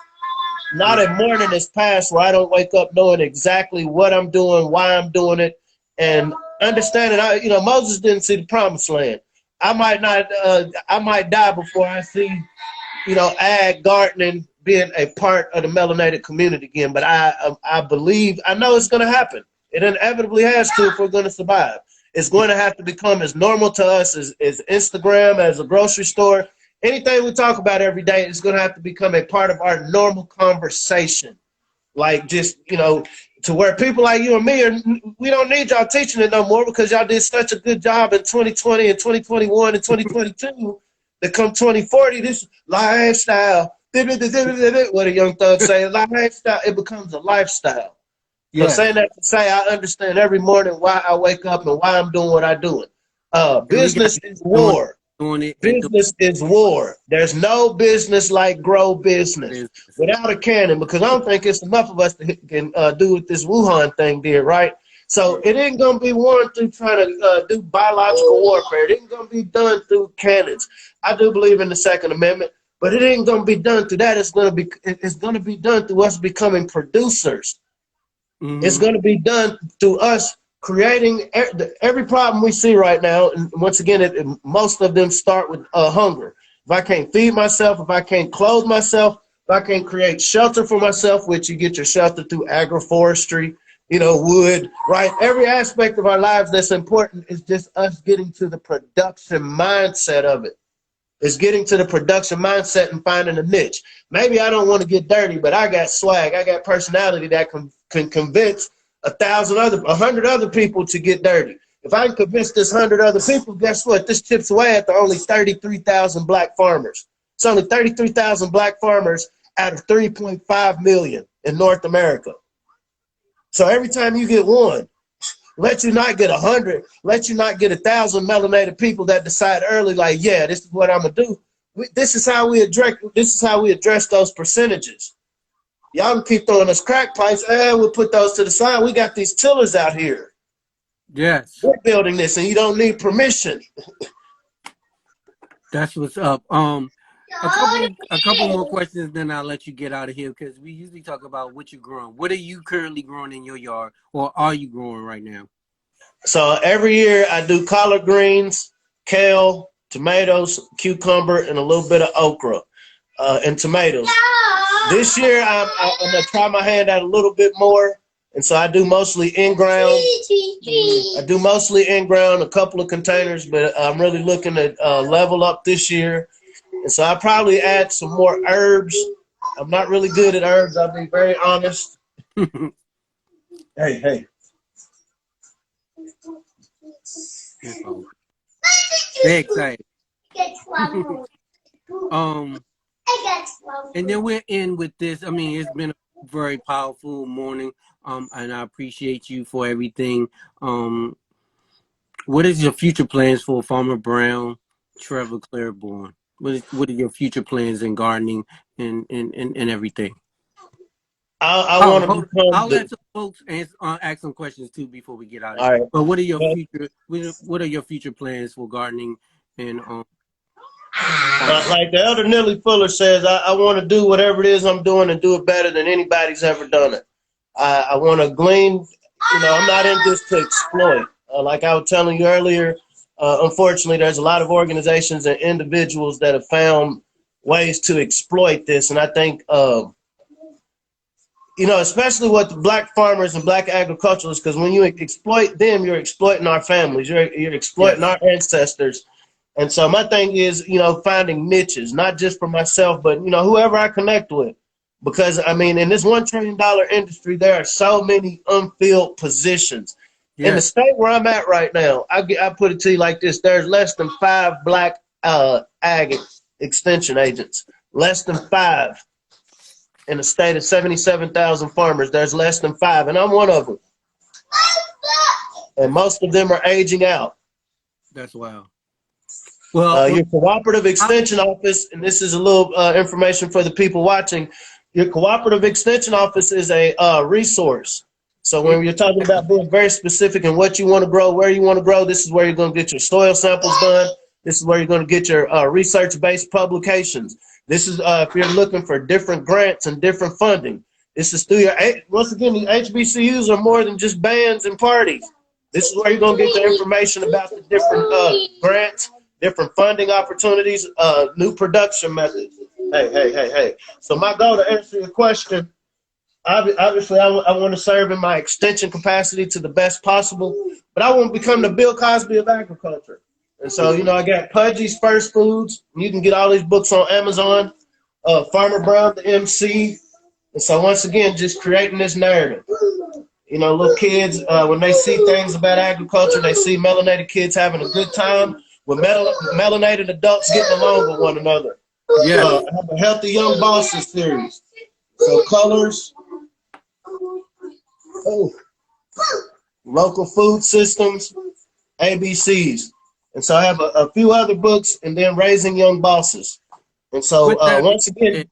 Not yeah, a morning has passed where I don't wake up knowing exactly what I'm doing, why I'm doing it, and understanding. Moses didn't see the promised land. I might not. I might die before I see, ag gardening being a part of the melanated community again. But I believe. I know it's going to happen. It inevitably has to if we're going to survive. It's going to have to become as normal to us as Instagram, as a grocery store. Anything we talk about every day is going to have to become a part of our normal conversation. Like, just, to where people like you and me, we don't need y'all teaching it no more because y'all did such a good job in 2020 and 2021 and 2022 that come 2040, this lifestyle, what a young thug say, lifestyle, it becomes a lifestyle. So saying yes. that to say, I understand every morning why I wake up and why I'm doing what I doing. And we got Business people is doing war. doing it and doing Business is war. There's no business like grow business business. without a cannon, because I don't think it's enough of us to can do what this Wuhan thing did, right? So Yeah. it ain't gonna be won through trying to do biological warfare. It ain't gonna be done through cannons. I do believe in the Second Amendment, but it ain't gonna be done through that. It's gonna be done through us becoming producers. It's Mm-hmm. going to be done through us creating every problem we see right now. And once again, most of them start with hunger. If I can't feed myself, if I can't clothe myself, if I can't create shelter for myself, which you get your shelter through agroforestry, wood, right? Every aspect of our lives that's important is just us getting to the production mindset of it. It's getting to the production mindset and finding a niche. Maybe I don't want to get dirty, but I got swag. I got personality that can convince 100 other people to get dirty. If I can convince this 100 other people, guess what? This chips away at the only 33,000 black farmers. It's only 33,000 black farmers out of 3.5 million in North America. So every time you get one, let you not get 100, let you not get 1,000 melanated people that decide early, like, yeah, this is what I'm gonna do. This is how we address. This is how we address those percentages. Y'all can keep throwing us crack pipes, and we'll put those to the side. We got these tillers out here. Yes. We're building this, and you don't need permission. That's what's up. A couple more questions, then I'll let you get out of here because we usually talk about what you're growing. What are you currently growing in your yard, or are you growing right now? So every year I do collard greens, kale, tomatoes, cucumber, and a little bit of okra and tomatoes. This year I'm gonna try my hand at a little bit more, and so I do mostly in ground. A couple of containers, but I'm really looking at level up this year, and so I probably add some more herbs. I'm not really good at herbs. I'll be very honest. Hey. Very excited. And then we're in with this. I mean, it's been a very powerful morning. And I appreciate you for everything. What is your future plans for Farmer Brown, Trevor Claiborne? What are your future plans in gardening and everything? I want to become I'll let some folks ask some questions too before we get out of all here. right. But what are your future plans for gardening and like the elder Nellie Fuller says, I want to do whatever it is I'm doing and do it better than anybody's ever done it. I want to glean. I'm not in this to exploit. Like I was telling you earlier, unfortunately, there's a lot of organizations and individuals that have found ways to exploit this, and I think especially with the black farmers and black agriculturalists, because when you exploit them, you're exploiting our families, you're exploiting our ancestors. And so my thing is, finding niches, not just for myself, but, whoever I connect with. Because, I mean, in this $1 trillion industry, there are so many unfilled positions. In the state where I'm at right now, I put it to you like this. There's less than 5 black ag extension agents. Less than 5. In a state of 77,000 farmers, there's less than 5. And I'm one of them. And most of them are aging out. That's wild. Well, your cooperative extension office, and this is a little information for the people watching, your cooperative extension office is a resource. So when you're talking about being very specific in what you want to grow, where you want to grow, this is where you're going to get your soil samples done. This is where you're going to get your research-based publications. This is if you're looking for different grants and different funding. This is through your, once again, the HBCUs are more than just bands and parties. This is where you're going to get the information about the different grants, different funding opportunities, new production methods. Hey. So my goal, to answer your question, obviously I want to serve in my extension capacity to the best possible, but I want to become the Bill Cosby of agriculture. And so, I got Pudgy's First Foods. You can get all these books on Amazon. Farmer Brown, the MC. And so once again, just creating this narrative. Little kids, when they see things about agriculture, they see melanated kids having a good time with melanated adults getting along with one another. I have a Healthy Young Bosses series. So colors, local food systems, ABCs. And so I have a few other books, and then Raising Young Bosses. And so once again,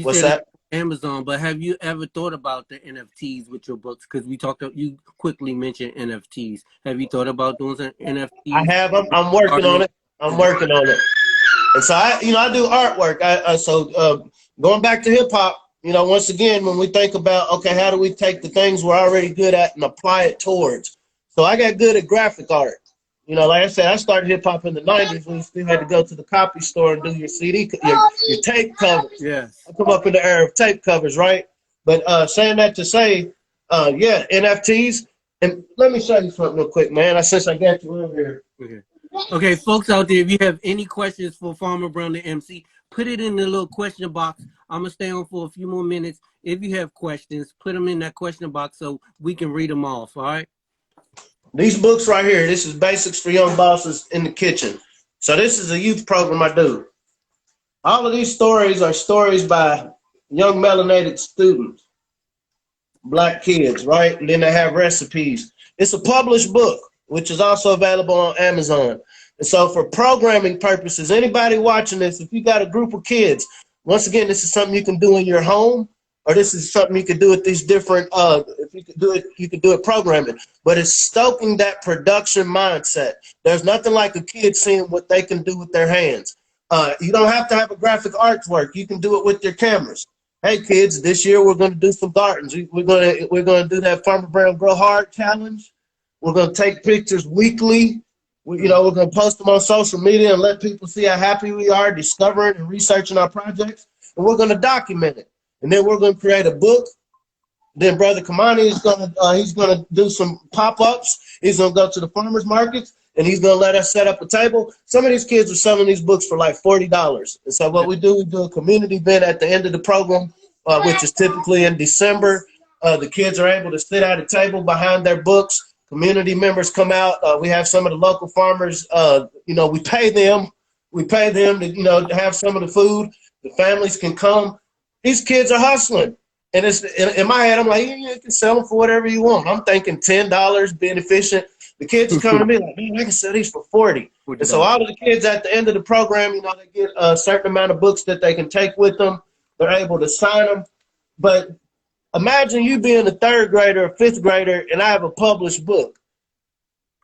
what's that? Amazon, but have you ever thought about the NFTs with your books? Because you quickly mentioned NFTs. Have you thought about doing some NFTs? I have. I'm working on it. And so I do artwork. So going back to hip hop, once again, when we think about, okay, how do we take the things we're already good at and apply it towards? So I got good at graphic art. Like I said, I started hip hop in the 90s when you still had to go to the copy store and do your CD, your tape covers. Yes. I come up in the era of tape covers, right? But saying that to say, NFTs. And let me show you something real quick, man. Since I got you in here. Okay, folks out there, if you have any questions for Farmer Brown, the MC, put it in the little question box. I'm going to stay on for a few more minutes. If you have questions, put them in that question box so we can read them off, all right? These books right here, this is Basics for Young Bosses in the Kitchen. So this is a youth program I do. All of these stories are stories by young melanated students, black kids, right? And then they have recipes. It's a published book, which is also available on Amazon. And so for programming purposes, anybody watching this, if you got a group of kids, once again, this is something you can do in your home. Or this is something you could do with these different, if you could do it programming. But it's stoking that production mindset. There's nothing like a kid seeing what they can do with their hands. You don't have to have a graphic artwork. You can do it with your cameras. Hey kids, this year we're going to do some gardens. We're going to do that Farmer Brown Grow Hard challenge. We're going to take pictures weekly. We're going to post them on social media and let people see how happy we are discovering and researching our projects. And we're going to document it. And then we're going to create a book. Then Brother Kamani is he's gonna do some pop-ups. He's gonna go to the farmers markets and he's gonna let us set up a table. Some of these kids are selling these books for like $40. And so what we do a community event at the end of the program, which is typically in December. The kids are able to sit at a table behind their books. Community members come out. We have some of the local farmers. We pay them. We pay them to to have some of the food. The families can come. These kids are hustling. And it's in my head, I'm like, you can sell them for whatever you want. I'm thinking $10, being efficient. The kids are coming to me like, man, I can sell these for $40. And so all of the kids at the end of the program, they get a certain amount of books that they can take with them. They're able to sign them. But imagine you being a third grader or fifth grader, and I have a published book.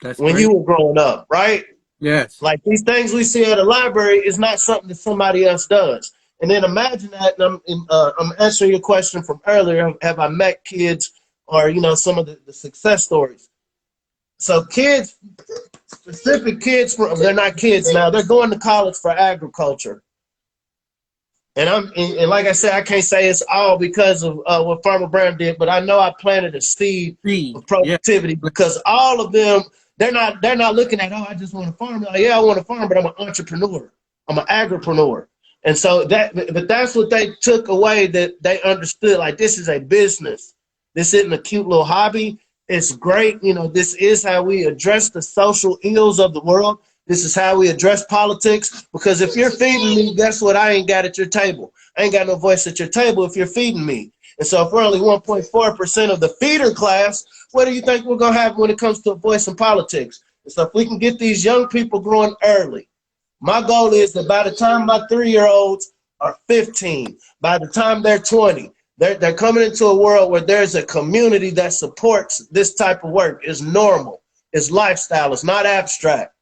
That's when great. You were growing up, right? Yes. Like these things we see at a library is not something that somebody else does. And then imagine that, and I'm answering your question from earlier, have I met kids or, some of the success stories. So kids, specific kids, they're not kids now, they're going to college for agriculture. And like I said, I can't say it's all because of what Farmer Brown did, but I know I planted a seed of productivity because all of them, they're not looking at, I just want to farm. Like, yeah, I want to farm, but I'm an entrepreneur. I'm an agripreneur. And so but that's what they took away, that they understood, like, this is a business. This isn't a cute little hobby. It's great. This is how we address the social ills of the world. This is how we address politics. Because if you're feeding me, guess what? I ain't got at your table. I ain't got no voice at your table if you're feeding me. And so if we're only 1.4% of the feeder class, what do you think we're going to have when it comes to a voice in politics? And so if we can get these young people growing early, my goal is that by the time my 3-year-olds are 15, by the time they're 20, they're coming into a world where there's a community that supports this type of work. It's normal. It's lifestyle. It's not abstract.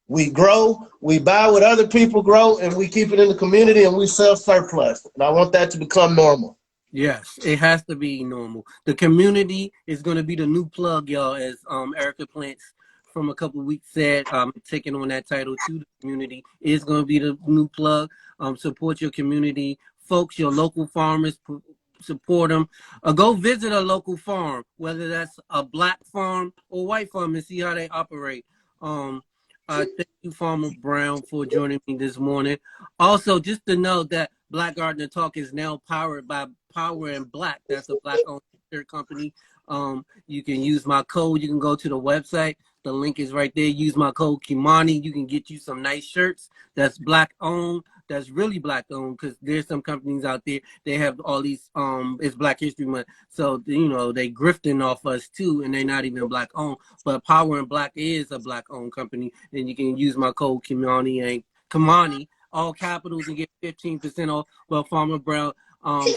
We grow, we buy what other people grow, and we keep it in the community, and we sell surplus. And I want that to become normal. Yes, it has to be normal. The community is going to be the new plug, y'all, as Erica Plants from a couple of weeks said, taking on that title to the community is going to be the new plug. Support your community, folks, your local farmers, support them. Go visit a local farm, whether that's a black farm or white farm, and see how they operate. Thank you, Farmer Brown, for joining me this morning. Also, just to know that Black Gardener Talk is now powered by Power and Black. That's a Black-owned shirt company. You can use my code. You can go to the website. The link is right there. Use my code Kimani. You can get you some nice shirts that's Black-owned. That's really Black-owned, because there's some companies out there, they have all these, it's Black History Month. So, they grifting off us too, and they're not even Black-owned. But Power and Black is a Black-owned company, and you can use my code Kimani, all capitals, and get 15% off. But Farmer Brown,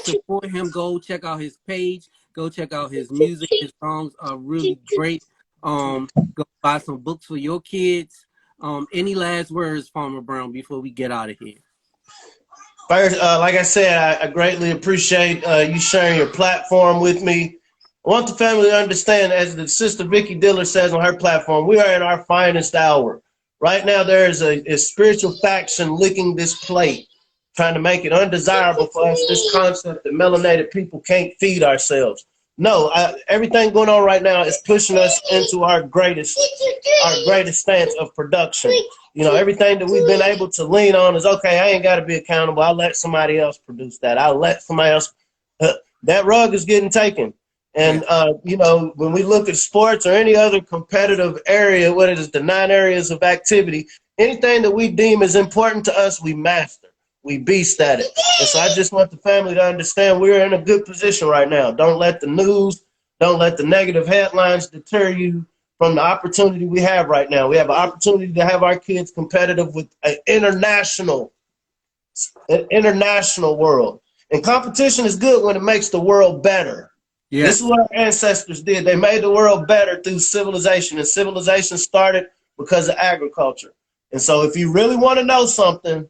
support him. Go check out his page. Go check out his music. His songs are really great. Go buy some books for your kids. Any last words, Farmer Brown, before we get out of here? First, like I said, I greatly appreciate you sharing your platform with me. I want the family to understand, as the sister Vicky Diller says on her platform, we are at our finest hour. Right now, there is a spiritual faction licking this plate, trying to make it undesirable for us, this concept that melanated people can't feed ourselves. No, everything going on right now is pushing us into our greatest stance of production. Everything that we've been able to lean on is, okay, I ain't got to be accountable. I'll let somebody else produce that. I'll let somebody else. That rug is getting taken. And, when we look at sports or any other competitive area, what it is, the 9 areas of activity, anything that we deem as important to us, we master. We beast at it. And so I just want the family to understand we're in a good position right now. Don't let the news, don't let the negative headlines deter you from the opportunity we have right now. We have an opportunity to have our kids competitive with an international world. And competition is good when it makes the world better. Yes. This is what our ancestors did. They made the world better through civilization, and civilization started because of agriculture. And so if you really want to know something,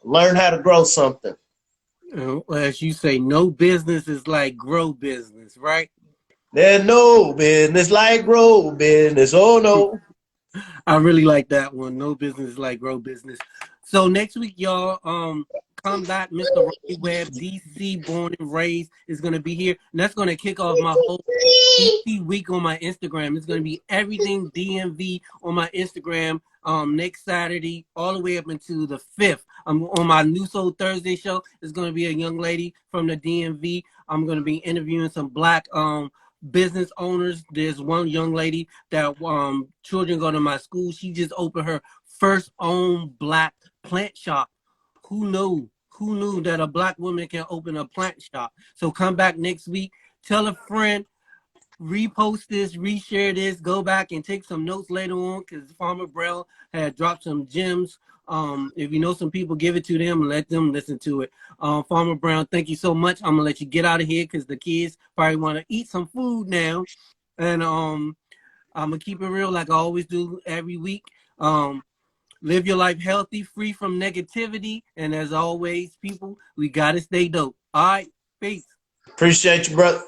learn how to grow something. As you say, no business is like grow business, right? There's no business like grow business. Oh no. I really like that one. No business like grow business. So next week, y'all, come back. Mr. Rocky Webb, DC, born and raised, is gonna be here, and that's gonna kick off my whole DC week on my Instagram. It's gonna be everything DMV on my Instagram. Next Saturday, all the way up into the 5th. I'm on my New Soul Thursday show. It's gonna be a young lady from the DMV. I'm gonna be interviewing some black business owners. There's one young lady that children go to my school. She just opened her first own black plant shop. Who knew? Who knew that a black woman can open a plant shop? So come back next week. Tell a friend. Repost this, reshare this, go back and take some notes later on because Farmer Brown had dropped some gems. If you know some people, give it to them and let them listen to it. Farmer Brown, thank you so much. I'm gonna let you get out of here because the kids probably want to eat some food now. And I'm gonna keep it real like I always do every week. Live your life healthy, free from negativity. And as always, people, we gotta stay dope. All right, peace. Appreciate you, brother.